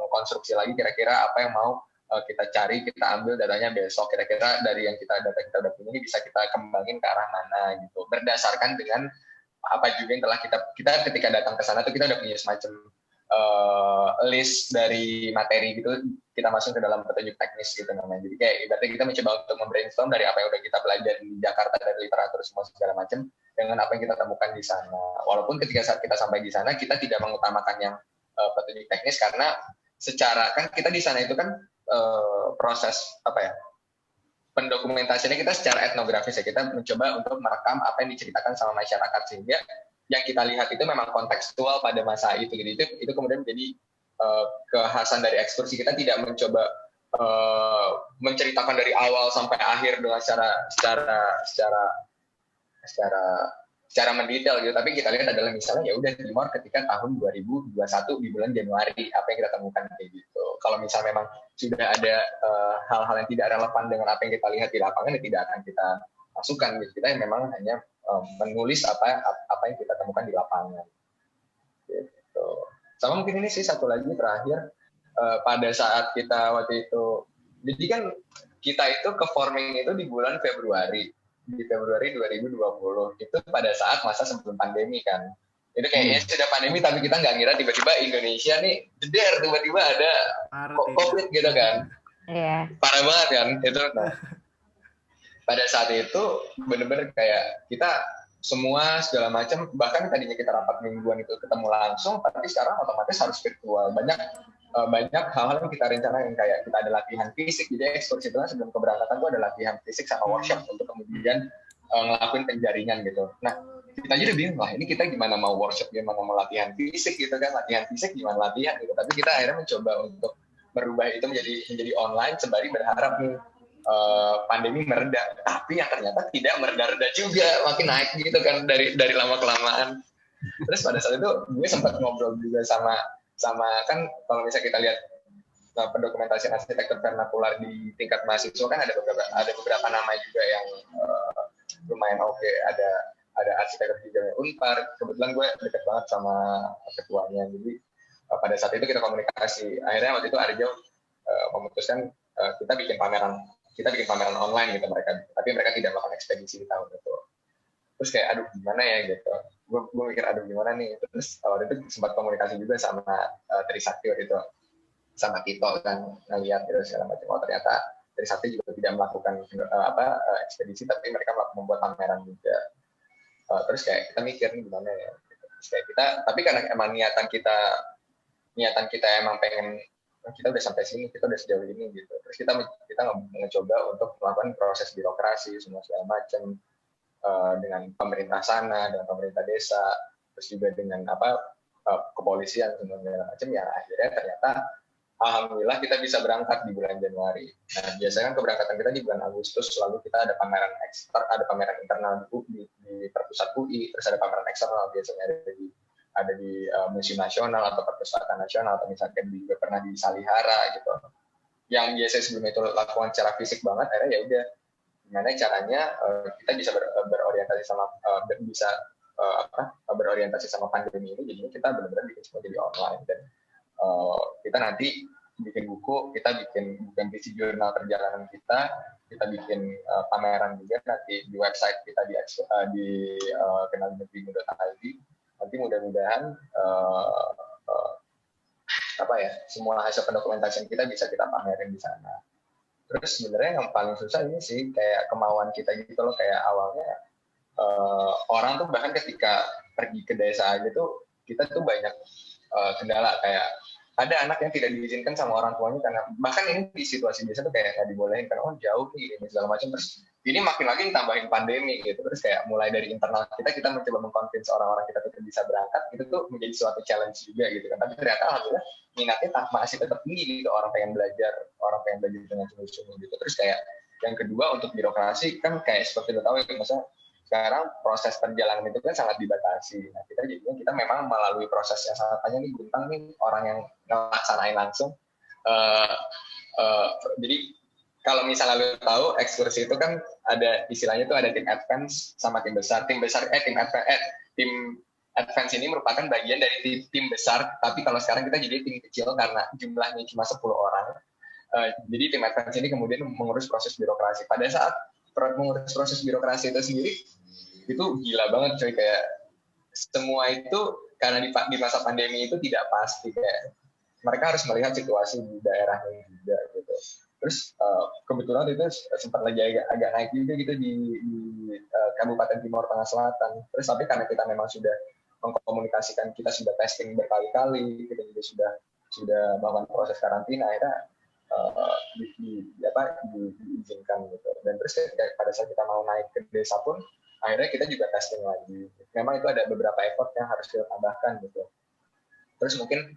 konstruksi lagi kira-kira apa yang mau kita cari, kita ambil datanya besok, kira-kira dari yang data kita udah punya ini bisa kita kembangin ke arah mana gitu. Berdasarkan dengan apa juga yang telah kita ketika datang ke sana tuh kita udah punya semacam list dari materi gitu, kita masuk ke dalam petunjuk teknis gitu namanya. Jadi kayak ibaratnya kita mencoba untuk membrainstorm dari apa yang udah kita pelajari di Jakarta, dari literatur semua segala macam, dengan apa yang kita temukan di sana. Walaupun ketika saat kita sampai di sana kita tidak mengutamakan yang petunjuk teknis, karena secara kan kita di sana itu kan proses apa ya, pendokumentasiannya kita secara etnografis ya, kita mencoba untuk merekam apa yang diceritakan sama masyarakat, sehingga yang kita lihat itu memang kontekstual pada masa itu gitu. Itu kemudian menjadi kekhasan dari ekskursi. Kita tidak mencoba menceritakan dari awal sampai akhir dengan secara mendetail gitu, tapi kita lihat adalah misalnya ya udah Timor ketika tahun 2021 di bulan Januari apa yang kita temukan kayak gitu. Kalau misalnya memang sudah ada hal-hal yang tidak relevan dengan apa yang kita lihat di lapangan, ya tidak akan kita masukkan gitu. Kita memang hanya menulis apa yang kita temukan di lapangan gitu. Sama mungkin ini sih satu lagi terakhir, pada saat kita waktu itu, jadi kan kita itu ke forming itu di bulan Februari 2020, itu pada saat masa sebelum pandemi kan. Itu kayaknya sudah pandemi tapi kita nggak ngira tiba-tiba Indonesia nih jeder, tiba-tiba ada COVID gitu kan. Iya. Parah banget kan itu. Nah, pada saat itu benar-benar kayak kita semua segala macam, bahkan tadinya kita rapat mingguan itu ketemu langsung, tapi sekarang otomatis harus virtual. Banyak hal-hal yang kita rencanain, kayak kita ada latihan fisik. Jadi ekskursi itu kan sebelum keberangkatan itu ada latihan fisik sama workshop untuk kemudian ngelakuin penjaringan gitu. Nah kita aja udah bingung, wah ini kita gimana mau workshop, gimana mau latihan fisik gitu kan, latihan fisik gimana latihan gitu. Tapi kita akhirnya mencoba untuk merubah itu menjadi online sembari berharap nih pandemi mereda, tapi yang ternyata tidak mereda-reda juga, makin naik gitu kan dari lama kelamaan. Terus pada saat itu gue sempat ngobrol juga sama kan kalau misalnya kita lihat pendokumentasian arsitektur vernakular di tingkat mahasiswa kan ada beberapa nama juga yang lumayan oke. Ada arsitektur juga Unpar, kebetulan gue dekat banget sama ketuanya, jadi pada saat itu kita komunikasi. Akhirnya waktu itu Arjo memutuskan kita bikin pameran online gitu tapi mereka tidak melakukan ekspedisi di tahun itu. Terus kayak aduh gimana ya gitu, gue mikir aduh gimana nih. Terus waktu itu sempat komunikasi juga sama Trisakti waktu itu, sama Tito kan, ngeliat gitu segala macam. Ternyata Trisakti juga tidak melakukan ekspedisi, tapi mereka membuat pameran juga. Terus kayak kita mikir gimana ya gitu. Terus kayak kita, tapi karena emang niatan kita emang pengen, kita udah sampai sini, kita udah sejauh ini gitu. Terus kita mencoba untuk melakukan proses birokrasi semua segala macam, dengan pemerintah sana, dengan pemerintah desa, terus juga dengan kepolisian semua segala macam. Ya akhirnya ternyata alhamdulillah kita bisa berangkat di bulan Januari. Nah biasanya kan keberangkatan kita di bulan Agustus, lalu kita ada pameran internal di perpusat UI, terus ada pameran eksternal biasanya ada di Museum Nasional atau Perpustakaan Nasional, atau misalkan juga pernah di Salihara gitu. Yang biasanya sebelum itu lakukan secara fisik banget, akhirnya ya udah gimana caranya kita bisa berorientasi sama pandemi ini. Jadinya kita benar-benar bikin semua jadi online, dan kita nanti bikin buku, kita bikin visi jurnal perjalanan kita bikin pameran juga nanti di website kita di kenalnegeri.id. Nanti mudah-mudahan semua hasil pendokumentasian kita bisa kita pamerin di sana. Terus sebenarnya yang paling susah ini sih kayak kemauan kita gitu loh, kayak awalnya orang tuh bahkan ketika pergi ke desa aja tuh kita tuh banyak kendala, kayak ada anak yang tidak diizinkan sama orang tuanya karena bahkan ini di situasi biasa tuh kayak nggak dibolehin karena jauh nih ini segala macam. Terus ini makin lagi tambahin pandemi gitu. Terus kayak mulai dari internal kita mencoba mengconvince orang-orang kita tuh bisa berangkat, itu tuh menjadi suatu challenge juga gitu kan. Tapi ternyata alhamdulillah minatnya masih tetap tinggi gitu, orang pengen belajar dengan sungguh-sungguh gitu. Terus kayak yang kedua untuk birokrasi kan kayak seperti lo tahu ya, misalnya sekarang proses perjalanan itu kan sangat dibatasi. Nah kita memang melalui proses yang sangat panjang nih, Guntang nih orang yang ngelaksanain langsung. Jadi kalau misalnya lu tahu ekskursi itu kan ada istilahnya tuh ada tim advance sama tim besar. Tim advance ini merupakan bagian dari tim besar, tapi kalau sekarang kita jadi tim kecil karena jumlahnya cuma 10 orang. Jadi tim advance ini kemudian mengurus proses birokrasi. Pada saat mengurus proses birokrasi itu sendiri, itu gila banget coy, kayak semua itu karena di masa pandemi itu tidak pasti, kayak mereka harus melihat situasi di daerahnya juga gitu. Terus kebetulan itu sempat lagi agak naik juga gitu di Kabupaten Timur Tengah Selatan. Terus tapi karena kita memang sudah mengkomunikasikan, kita sudah testing berkali-kali, kita juga sudah melakukan proses karantina, akhirnya diizinkan gitu. Dan terus pada saat kita mau naik ke desa pun akhirnya kita juga testing lagi. Memang itu ada beberapa effort yang harus kita tambahkan gitu. Terus mungkin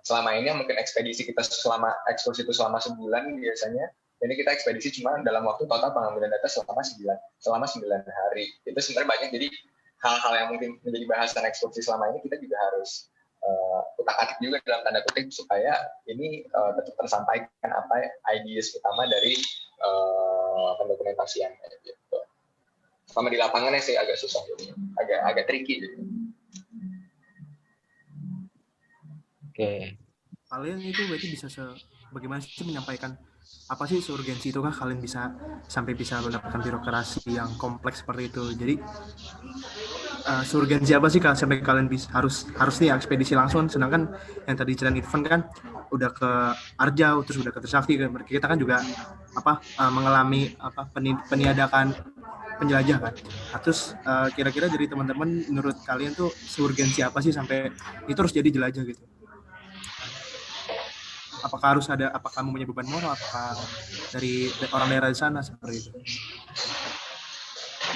selama ini mungkin ekspedisi kita ekskursi itu selama sebulan biasanya. Ini kita ekspedisi cuma dalam waktu total pengambilan data selama 9 hari. Itu sebenarnya banyak, jadi hal-hal yang mungkin menjadi bahasan ekskursi selama ini kita juga harus utak-atik juga dalam tanda kutip supaya ini tetap tersampaikan apa ideas utama dari pendokumentasian gitu. Sama di lapangannya sih agak susah gitu. Agak tricky gitu. Oke. Kalian itu berarti bisa bagaimana sih menyampaikan apa sih seurgensi itu kah kalian bisa sampai bisa mendapatkan birokrasi yang kompleks seperti itu. Jadi seurgensi apa sih kah sampai kalian bisa harus nih ekspedisi langsung, sedangkan yang tadi ceritain Irfan kan udah ke Arjau terus udah ke Trisakti, kita kan juga mengalami peniadakan penjelajah kan. Nah, terus kira-kira dari teman-teman menurut kalian tuh seurgensi apa sih sampai itu harus jadi jelajah gitu? Apakah kamu punya beban moral, apakah dari orang daerah di sana seperti itu?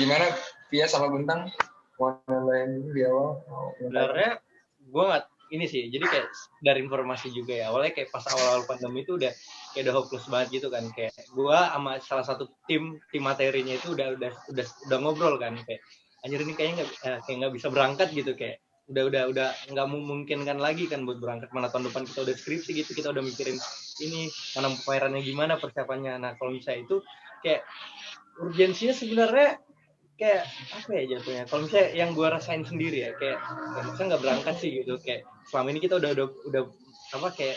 Gimana Pia sama Bintang? Mau nambahin dulu di awal? Sebenarnya gue nggak ini sih, jadi kayak dari informasi juga ya, awalnya kayak pas awal-awal pandemi itu udah hopeless banget gitu kan, kayak gue sama salah satu tim materinya itu udah ngobrol kan, kayak anjir ini kayaknya nggak bisa berangkat gitu, kayak udah nggak memungkinkan lagi kan buat berangkat, mana tahun depan kita udah skripsi gitu, kita udah mikirin ini mana pembayarannya gimana, persiapannya. Nah kalau misalnya itu kayak urgensinya sebenarnya kayak apa ya jatuhnya, kalau misalnya yang gue rasain sendiri ya, kayak masa nggak berangkat sih gitu, kayak selama ini kita udah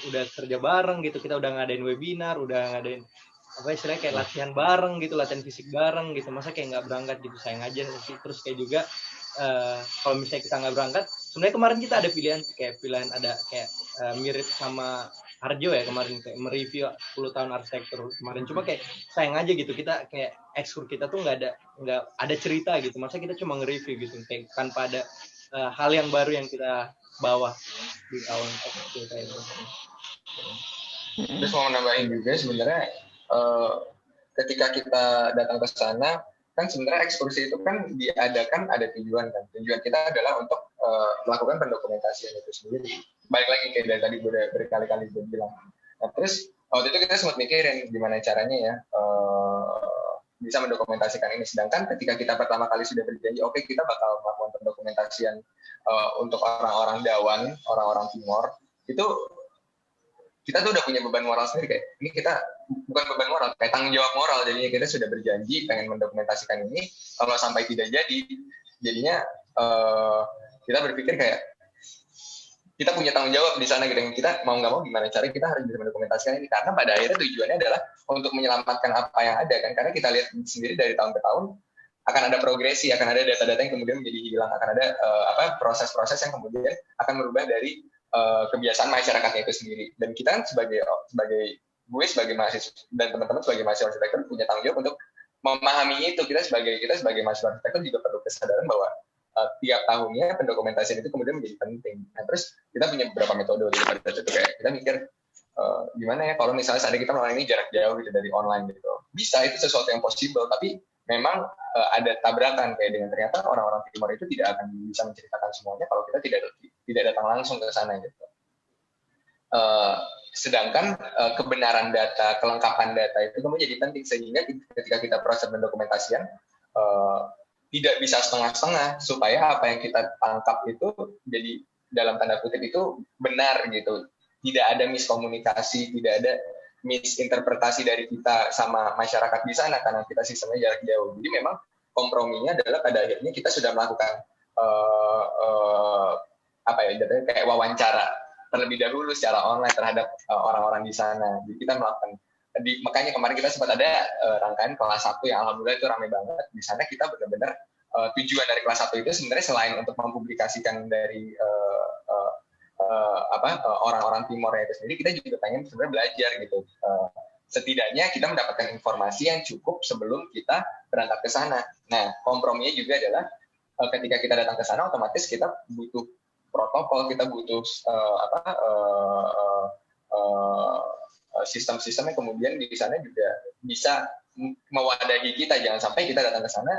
udah kerja bareng gitu, kita udah ngadain webinar, udah ngadain apa istilahnya kayak latihan bareng gitu, latihan fisik bareng gitu, masa kayak nggak berangkat gitu, sayang aja sih. Terus kayak juga kalau misalnya kita nggak berangkat, sebenarnya kemarin kita ada pilihan ada kayak mirip sama Arjo ya kemarin, kayak mereview 10 tahun arsitektur kemarin, cuma kayak sayang aja gitu, kita kayak ekskur kita tuh nggak ada cerita gitu, masa kita cuma nge-review gitu, kayak tanpa ada hal yang baru yang kita bawa di tahun ekskur kayak gitu. Terus mau nambahin juga sebenarnya ketika kita datang ke sana kan sebenarnya ekskursi itu kan diadakan ada tujuan kan. Tujuan kita adalah untuk melakukan pendokumentasian itu sendiri. Balik lagi kayak dari tadi gue udah berkali-kali gue bilang. Nah, terus waktu itu kita sempat mikirin gimana caranya ya bisa mendokumentasikan ini. Sedangkan ketika kita pertama kali sudah berjanji, oke, kita bakal melakukan pendokumentasian untuk orang-orang Dawan, orang-orang Timor, itu kita tuh udah punya beban moral sendiri, kayak ini kita bukan beban moral, kayak tanggung jawab moral. Jadinya kita sudah berjanji pengen mendokumentasikan ini, kalau sampai tidak jadi, jadinya kita berpikir kayak kita punya tanggung jawab di sana gitu. Kita mau nggak mau gimana caranya kita harus bisa mendokumentasikan ini, karena pada akhirnya tujuannya adalah untuk menyelamatkan apa yang ada kan. Karena kita lihat sendiri dari tahun ke tahun akan ada progresi, akan ada data-data yang kemudian menjadi hilang, akan ada proses-proses yang kemudian akan merubah dari kebiasaan masyarakatnya itu sendiri. Dan kita kan sebagai gue sebagai mahasiswa dan teman-teman sebagai mahasiswa arsitektur punya tanggung jawab untuk memahami itu. Kita sebagai mahasiswa arsitektur juga perlu kesadaran bahwa tiap tahunnya pendokumentasian itu kemudian menjadi penting. Nah, terus kita punya beberapa metode gitu pada saat itu, kayak kita mikir gimana ya kalau misalnya saat kita melakukan ini jarak jauh gitu dari online gitu. Bisa, itu sesuatu yang possible, tapi memang ada tabrakan kayak dengan ternyata orang-orang Timor itu tidak akan bisa menceritakan semuanya kalau kita tidak datang langsung ke sana gitu. Sedangkan kebenaran data, kelengkapan data itu kemudian jadi penting, sehingga ketika kita proses pendokumentasian tidak bisa setengah-setengah, supaya apa yang kita tangkap itu jadi dalam tanda kutip itu benar gitu. tidak ada miskomunikasi, tidak ada misinterpretasi dari kita sama masyarakat di sana karena kita sistemnya jarak jauh. Jadi memang komprominya adalah pada akhirnya kita sudah melakukan jadinya kayak wawancara terlebih dahulu secara online terhadap orang-orang di sana. Jadi kita melakukan makanya kemarin kita sempat ada rangkaian kelas 1 yang alhamdulillah itu ramai banget. Di sana kita benar-benar tujuan dari kelas 1 itu sebenarnya selain untuk mempublikasikan dari orang-orang Timornya itu sendiri, kita juga pengen sebenarnya belajar gitu. Setidaknya kita mendapatkan informasi yang cukup sebelum kita berangkat ke sana. Nah, komprominya juga adalah ketika kita datang ke sana, otomatis kita butuh protokol, kita butuh sistem-sistem yang kemudian di sana juga bisa mewadahi kita. Jangan sampai kita datang ke sana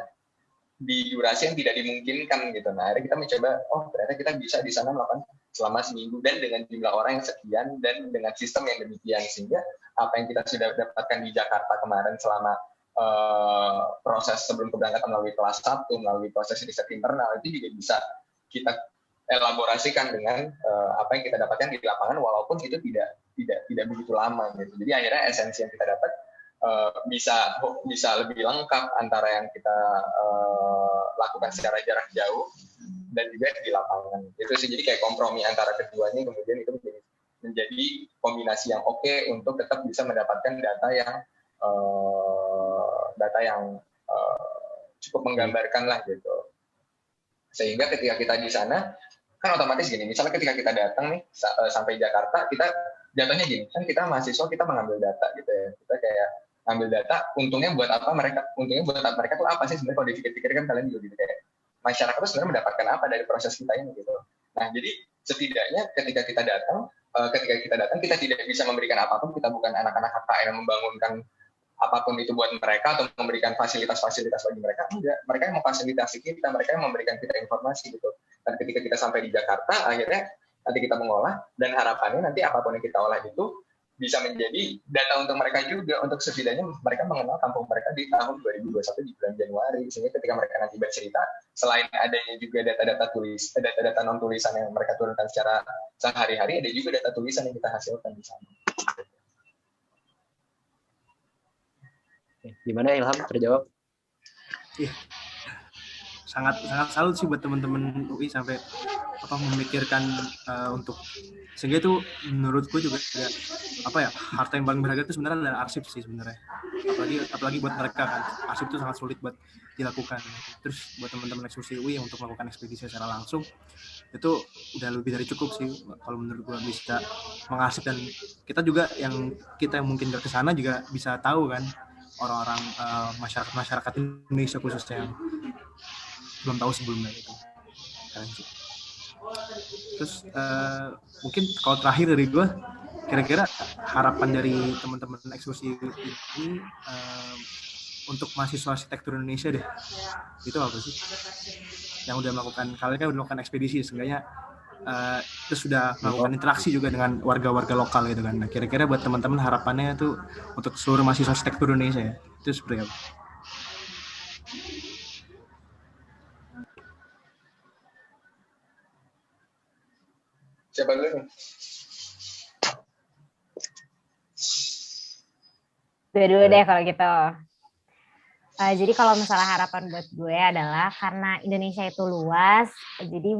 di durasi yang tidak dimungkinkan gitu. Nah, akhirnya kita mencoba, ternyata kita bisa di sana melakukan selama seminggu dan dengan jumlah orang yang sekian dan dengan sistem yang demikian, sehingga apa yang kita sudah dapatkan di Jakarta kemarin selama proses sebelum keberangkatan melalui kelas 1, melalui proses riset internal, itu juga bisa kita elaborasikan dengan apa yang kita dapatkan di lapangan, walaupun itu tidak begitu lama gitu. Jadi akhirnya esensi yang kita dapat bisa lebih lengkap antara yang kita lakukan secara jarak jauh dan juga di lapangan. Itu sih, jadi kayak kompromi antara keduanya, kemudian itu menjadi kombinasi yang oke untuk tetap bisa mendapatkan data yang cukup menggambarkan lah gitu. Sehingga ketika kita di sana kan otomatis gini, misalnya ketika kita datang nih sampai Jakarta, kita jatuhnya gini, kan kita mahasiswa, kita mengambil data gitu ya, kita kayak ambil data, untungnya buat mereka tuh apa sih sebenarnya? Kalau dipikir-pikir kan kalian juga gitu, kayak masyarakat tuh sebenarnya mendapatkan apa dari proses kita ini gitu. Nah, jadi setidaknya ketika kita datang kita tidak bisa memberikan apapun, kita bukan anak-anak KKN yang membangunkan apapun itu buat mereka atau memberikan fasilitas-fasilitas bagi mereka, enggak. Mereka yang memfasilitasi kita, mereka yang memberikan kita informasi gitu. Dan ketika kita sampai di Jakarta, akhirnya nanti kita mengolah, dan harapannya nanti apapun yang kita olah itu bisa menjadi data untuk mereka juga, untuk setidaknya mereka mengenal kampung mereka di tahun 2021 di bulan Januari, sehingga ketika mereka nanti bercerita, selain adanya juga data non tulisan yang mereka turunkan secara sehari-hari, ada juga data tulisan yang kita hasilkan di sana. Gimana Ilham, terjawab? Iya, sangat salut sih buat teman-teman UI sampai memikirkan untuk, sehingga itu menurutku juga harta yang paling berharga itu sebenarnya adalah arsip sih sebenarnya, apalagi buat mereka kan, arsip itu sangat sulit buat dilakukan. Terus buat teman-teman eksekusi UI yang untuk melakukan ekspedisi secara langsung itu udah lebih dari cukup sih kalau menurut gue, bisa mengarsip, dan kita yang mungkin gak kesana juga bisa tahu kan, orang-orang masyarakat Indonesia khususnya yang belum tahu sebelumnya itu. Terus mungkin kalau terakhir dari gue, kira-kira harapan dari teman-teman eksekusi ini untuk mahasiswa arsitektur Indonesia deh, itu apa sih? Yang udah melakukan, kalian kan udah melakukan ekspedisi, seenggaknya terus sudah melakukan interaksi juga dengan warga-warga lokal gitu kan. Nah, kira-kira buat teman-teman harapannya itu untuk seluruh mahasiswa arsitektur Indonesia ya, itu seperti apa? Siapa dulu nih? Dua-dua deh kalau gitu. Jadi kalau misalnya harapan buat gue adalah karena Indonesia itu luas, jadi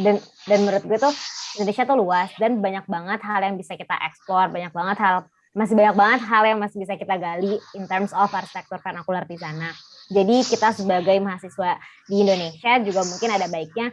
dan menurut gue tuh Indonesia tuh luas dan banyak banget hal yang bisa kita eksplor, masih banyak banget hal yang masih bisa kita gali in terms of arsitektur vernakular di sana. Jadi kita sebagai mahasiswa di Indonesia juga mungkin ada baiknya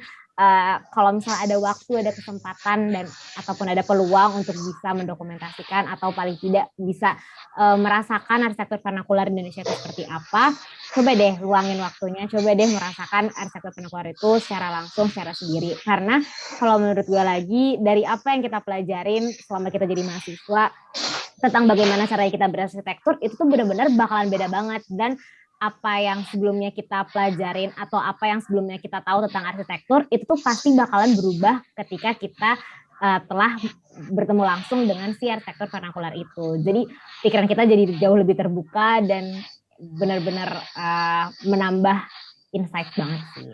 kalau misalnya ada waktu, ada kesempatan dan ataupun ada peluang untuk bisa mendokumentasikan atau paling tidak bisa merasakan arsitektur vernakular Indonesia itu seperti apa, coba deh luangin waktunya, coba deh merasakan arsitektur vernakular itu secara langsung, secara sendiri. Karena kalau menurut gue lagi, dari apa yang kita pelajarin selama kita jadi mahasiswa tentang bagaimana caranya kita berarsitektur, itu tuh benar-benar bakalan beda banget. Dan apa yang sebelumnya kita pelajarin atau apa yang sebelumnya kita tahu tentang arsitektur, itu tuh pasti bakalan berubah ketika kita telah bertemu langsung dengan si arsitektur vernakular itu. Jadi pikiran kita jadi jauh lebih terbuka dan benar-benar menambah insight banget sih.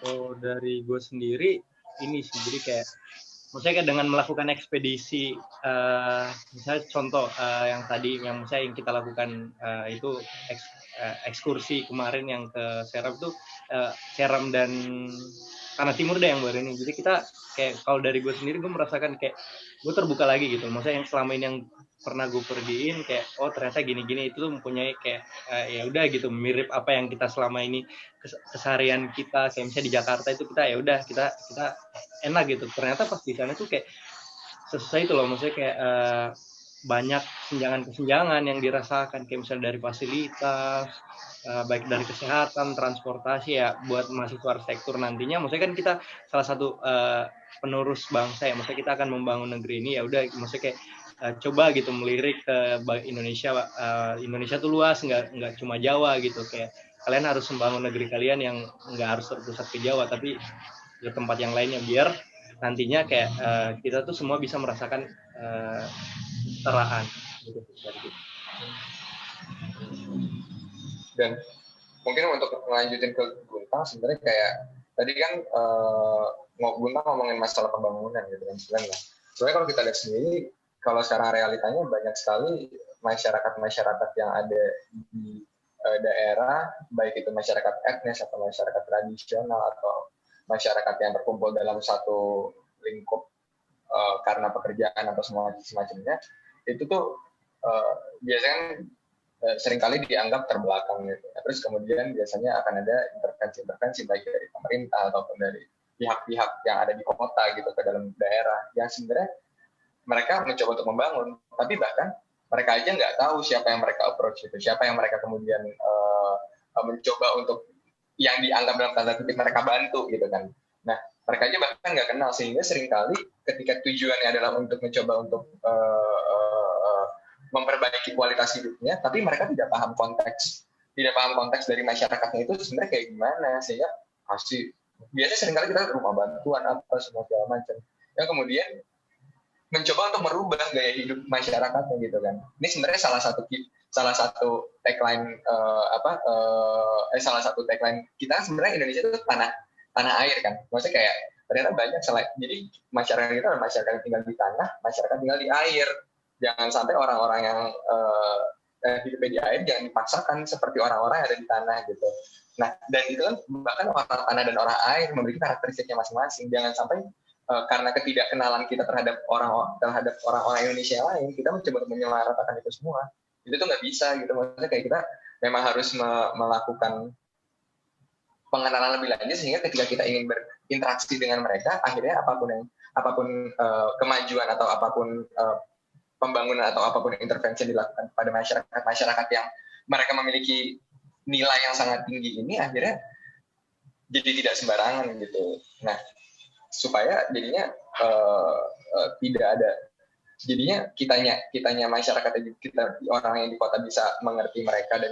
Oh, dari gue sendiri ini sih, jadi kayak maksudnya kayak dengan melakukan ekspedisi, misalnya contoh yang tadi yang kita lakukan itu ekskursi kemarin yang ke Seram tuh, Seram dan Tanah Timur deh yang baru ini. Jadi kita kayak kalau dari gue sendiri gue merasakan kayak gue terbuka lagi gitu. Maksudnya yang selama ini yang pernah gue pergiin kayak oh ternyata gini-gini itu tuh mempunyai kayak ya udah gitu mirip apa yang kita selama ini keseharian kita kayak misalnya di Jakarta itu kita ya udah kita enak gitu. Ternyata pas di sana tuh kayak sesuai itu loh, maksudnya kayak banyak kesenjangan yang dirasakan kayak misalnya dari fasilitas, baik dari kesehatan, transportasi ya buat mahasiswa arsitektur nantinya. Maksudnya kan kita salah satu penerus bangsa ya, maksudnya kita akan membangun negeri ini ya udah, maksudnya kayak coba gitu melirik ke Indonesia. Indonesia tuh luas, nggak cuma Jawa gitu, kayak kalian harus membangun negeri kalian yang nggak harus terpusat ke Jawa tapi ke tempat yang lainnya biar nantinya kayak kita tuh semua bisa merasakan kesetaraan gitu. Dan mungkin untuk melanjutin ke Guntang, sebenarnya kayak tadi kan Guntang ngomongin masalah pembangunan gitu kan sebenarnya. Soalnya kalau kita lihat sendiri, kalau sekarang realitanya banyak sekali masyarakat yang ada di daerah, baik itu masyarakat etnis atau masyarakat tradisional atau masyarakat yang terkumpul dalam satu lingkup karena pekerjaan atau semacamnya, itu tuh biasanya seringkali dianggap terbelakang gitu. Terus kemudian biasanya akan ada intervensi baik dari pemerintah ataupun dari pihak-pihak yang ada di kota gitu ke dalam daerah yang sebenarnya mereka mencoba untuk membangun, tapi bahkan mereka aja nggak tahu siapa yang mereka approach itu, siapa yang mereka kemudian mencoba untuk yang dianggap dalam tanda kutip mereka bantu gitu kan. Nah, mereka aja bahkan nggak kenal, sehingga seringkali ketika tujuannya adalah untuk mencoba untuk memperbaiki kualitas hidupnya, tapi mereka tidak paham konteks dari masyarakatnya itu sebenarnya kayak gimana, sehingga biasanya seringkali kita rumah bantuan apa semua segala macam, yang kemudian mencoba untuk merubah gaya hidup masyarakatnya gitu kan. Ini sebenarnya salah satu tagline kita sebenarnya Indonesia itu tanah air kan. Maksudnya kayak ternyata banyak jadi masyarakat kita adalah masyarakat yang tinggal di tanah, masyarakat tinggal di air. Jangan sampai orang-orang yang hidup di air jangan dipaksakan seperti orang-orang yang ada di tanah gitu. Nah, dan itu kan bahkan orang tanah dan orang air memiliki karakteristiknya masing-masing. Jangan sampai karena ketidakkenalan kita terhadap orang-orang Indonesia lain, kita mencoba menyamaratakan itu semua. Itu tuh nggak bisa gitu. Maksudnya kayak kita memang harus melakukan pengenalan lebih lanjut, sehingga ketika kita ingin berinteraksi dengan mereka, akhirnya apapun kemajuan atau apapun pembangunan atau apapun intervensi yang dilakukan pada masyarakat yang mereka memiliki nilai yang sangat tinggi ini, akhirnya jadi tidak sembarangan gitu. Nah, supaya jadinya tidak ada, jadinya kitanya masyarakat, kita orang yang di kota bisa mengerti mereka dan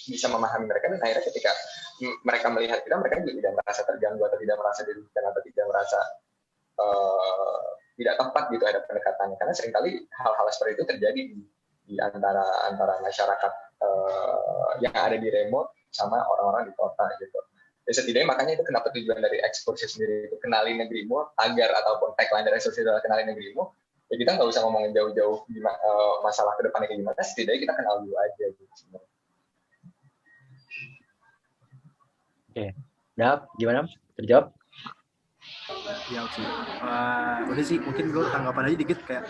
bisa memahami mereka, dan akhirnya ketika mereka melihat kita, mereka juga tidak merasa terganggu atau tidak merasa dirugikan atau tidak merasa tidak tepat gitu ada pendekatannya, karena seringkali hal-hal seperti itu terjadi di antara masyarakat yang ada di remote sama orang-orang di kota gitu. Ya setidaknya makanya itu kenapa tujuan dari ekskursi sendiri itu kenali negerimu, agar ataupun tagline dari ekskursi adalah kenali negerimu. Ya kita nggak usah ngomongin jauh-jauh masalah kedepannya kayak gimana, setidaknya kita kenal dulu aja gitu. Oke, Dap, gimana? Terjawab? Ya oke. Udah sih, mungkin gue tanggapan aja dikit, kayak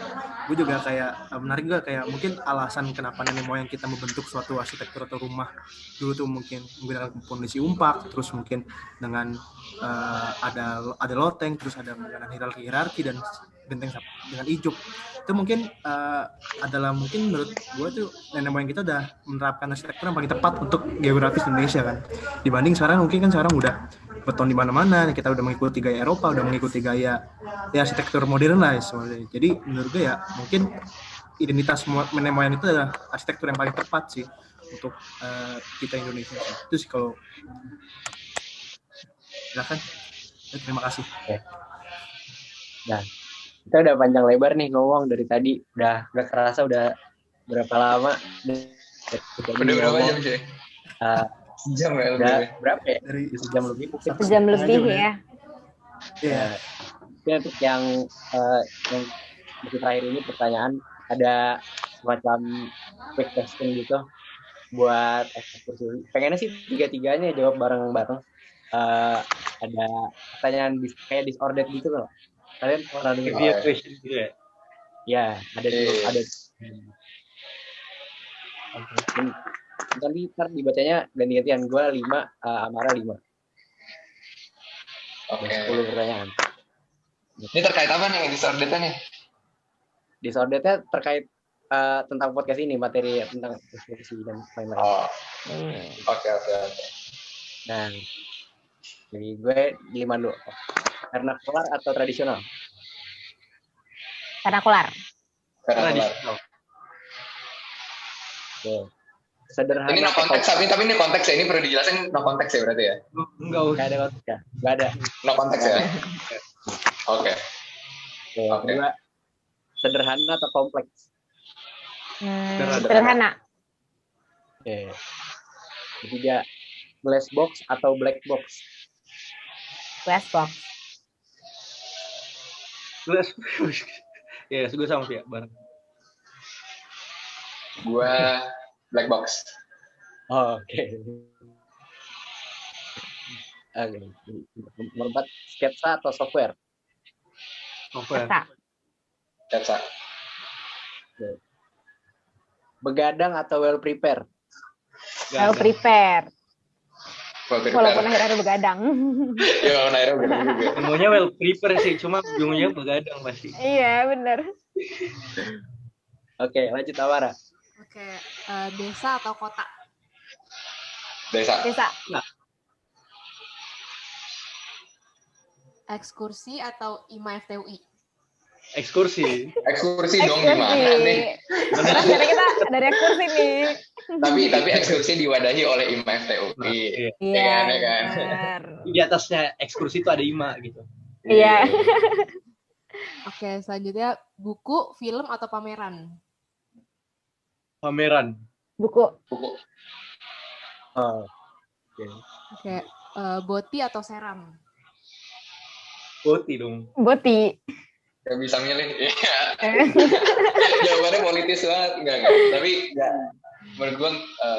gue juga kayak menarik juga kayak mungkin alasan kenapa nenek moyang kita membentuk suatu arsitektur atau rumah dulu tuh mungkin menggunakan kondisi umpak, terus mungkin dengan ada loteng, terus ada menggunakan hierarki dan genteng dengan ijuk. Itu mungkin adalah mungkin menurut gue tuh nenek moyang kita udah menerapkan arsitektur yang paling tepat untuk geografis Indonesia kan. Dibanding sekarang mungkin kan sekarang udah beton di mana-mana, kita udah mengikuti gaya Eropa, udah mengikuti gaya ya arsitektur modern lah sebenarnya. Jadi menurut gue ya mungkin identitas nenek moyang itu adalah arsitektur yang paling tepat sih untuk kita Indonesia. Itu sih kalau silakan. Terima kasih. Nah, kita udah panjang lebar nih ngomong dari tadi, udah kerasa udah berapa lama? Udah berapa jam sih? Sejam ya lebih. Berapa ya? Dari sejam lebih. Sejam lebih ya. Iya. untuk yang masih terakhir ini pertanyaan, ada semacam quick question gitu buat ekskursi. Pengennya sih 3-tiganya jawab bareng-bareng. Ada pertanyaan kayak disordered gitu loh. Kalian pernah dengar? Trivia question gitu ya? Ya, ada ada. Nanti ntar dibacanya ganti-gantian. Gue 5, Amara 5. Oke. 10 pertanyaan. Ini terkait apa nih disorderednya nih? Disorderednya terkait tentang podcast ini, materi tentang ekskursi dan lain-lain. Oh. Oke. Nah, jadi gue 5 dulu. Vernakular atau tradisional? Vernakular. Oke. Sederhana. Ini no konteks, tapi ini konteks ya, ini perlu dijelasin no konteks ya berarti ya? Enggak ada konteks ya? Enggak ada. No konteks ya? Oke. Kedua, sederhana atau kompleks? Sederhana. Oke. Ketiga, glass box atau black box? Glass box. Ya, gue sama Via bareng. Gue black box. Oke. Nomor 4, sketsa atau software? Sketsa. Begadang atau well prepare? Well prepare. Walaupun akhirnya begadang. Ya, walaupun akhirnya begadang juga. Semuanya well prepare sih, cuma bingungnya begadang pasti. Iya, benar. Oke, lanjut Amara. Oke, desa atau kota? Desa. Nah. Ekskursi atau IMA FTUI? Ekskursi dong gimana nih? Karena kita dari ekskursi nih. Tapi ekskursi diwadahi oleh IMA FTUI. Iya kan? Di atasnya ekskursi itu ada IMA gitu. Iya. Oke, selanjutnya buku, film atau pameran? Pameran. Buku. Oke, boti atau seram? Boti dong. Boti. Gak bisa milih. Iya. Jawabannya politis banget. Enggak. Tapi menurut gue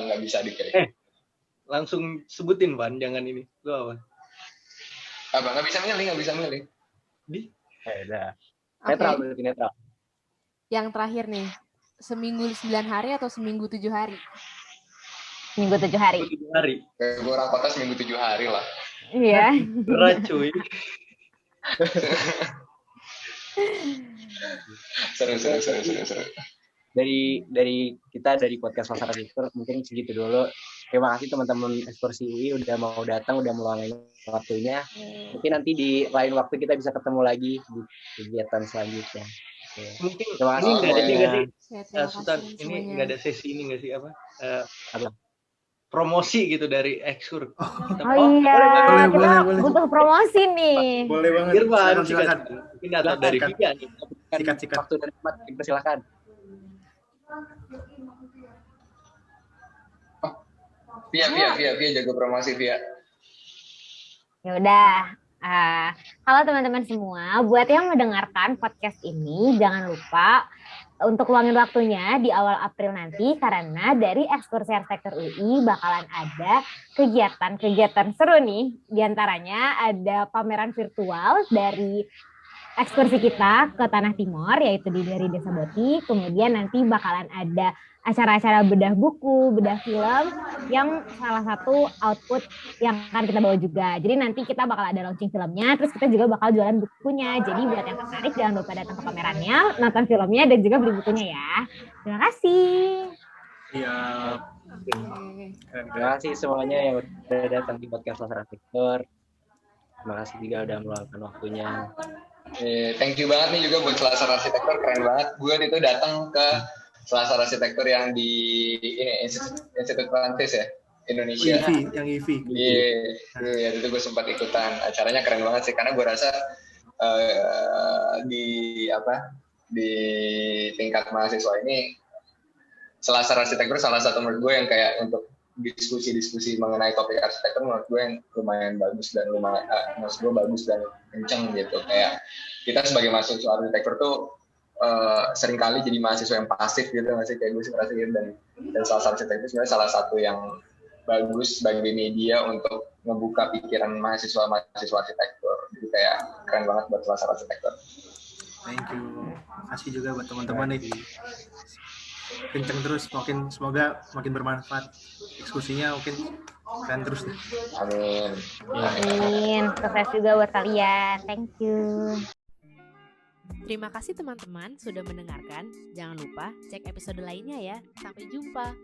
nggak bisa dipilih. Langsung sebutin, Van. Jangan ini. Lu apa? Nggak bisa milih. Udah. Netral berarti netral. Yang terakhir nih, seminggu 9 hari atau seminggu 7 hari? Seminggu 7 hari. Kayak gue orang kota seminggu 7 hari lah. Iya. Berat cuy. Seru. Dari kita dari podcast Selasa Arsitektur mungkin segitu dulu. Terima kasih teman-teman ekskursi UI udah mau datang, udah meluangkan waktunya. Mungkin nanti di lain waktu kita bisa ketemu lagi di kegiatan selanjutnya. Mungkin terima kasih nggak ada nggak sih? Sultan, ini nggak ada sesi ini nggak sih apa? Promosi gitu dari ekskur. Iya, kita butuh promosi nih. Boleh banget. Silakan. Ini atau dari Via nih. Sikat. Waktu dan tempat, silakan. Via jago promosi Via. Ya udah. Halo teman-teman semua, buat yang mendengarkan podcast ini jangan lupa untuk luangin waktunya di awal April nanti karena dari ekskursi arsitektur UI bakalan ada kegiatan seru nih. Di antaranya ada pameran virtual dari ekskursi kita ke Tanah Timor yaitu dari Desa Boti. Kemudian nanti bakalan ada acara-acara bedah buku, bedah film yang salah satu output yang akan kita bawa juga. Jadi nanti kita bakal ada launching filmnya, terus kita juga bakal jualan bukunya. Jadi buat yang tertarik jangan lupa datang ke pamerannya, nonton filmnya dan juga beli bukunya ya. Terima kasih. Iya. Terima kasih semuanya yang udah datang di podcast Selasa Arsitektur. Terima kasih juga udah meluangkan waktunya. Thank you banget nih juga buat Selasa Arsitektur, keren banget. Gue itu datang ke Selasa Arsitektur yang di ini Institut Prancis ya, Indonesia. Yang IVI. Iya, itu gue sempat ikutan. Acaranya keren banget sih karena gue rasa di tingkat mahasiswa ini Selasa Arsitektur salah satu menurut gue yang kayak untuk diskusi-diskusi mengenai topik arsitektur menurut gue yang lumayan bagus dan kenceng gitu. Kayak kita sebagai mahasiswa arsitektur tuh seringkali jadi mahasiswa yang pasif gitu, masih kayak gue sih merasa gitu. Dan salah satu arsitektur sebenarnya salah satu yang bagus sebagai media untuk membuka pikiran mahasiswa arsitektur. Jadi kayak keren banget buat kelas arsitektur. Thank you. Makasih juga buat teman-teman nih. Kenceng terus, semoga makin bermanfaat. Diskusinya mungkin keren terus deh. Amin. Amin. Sukses juga buat kalian. Thank you. Terima kasih teman-teman sudah mendengarkan. Jangan lupa cek episode lainnya ya. Sampai jumpa.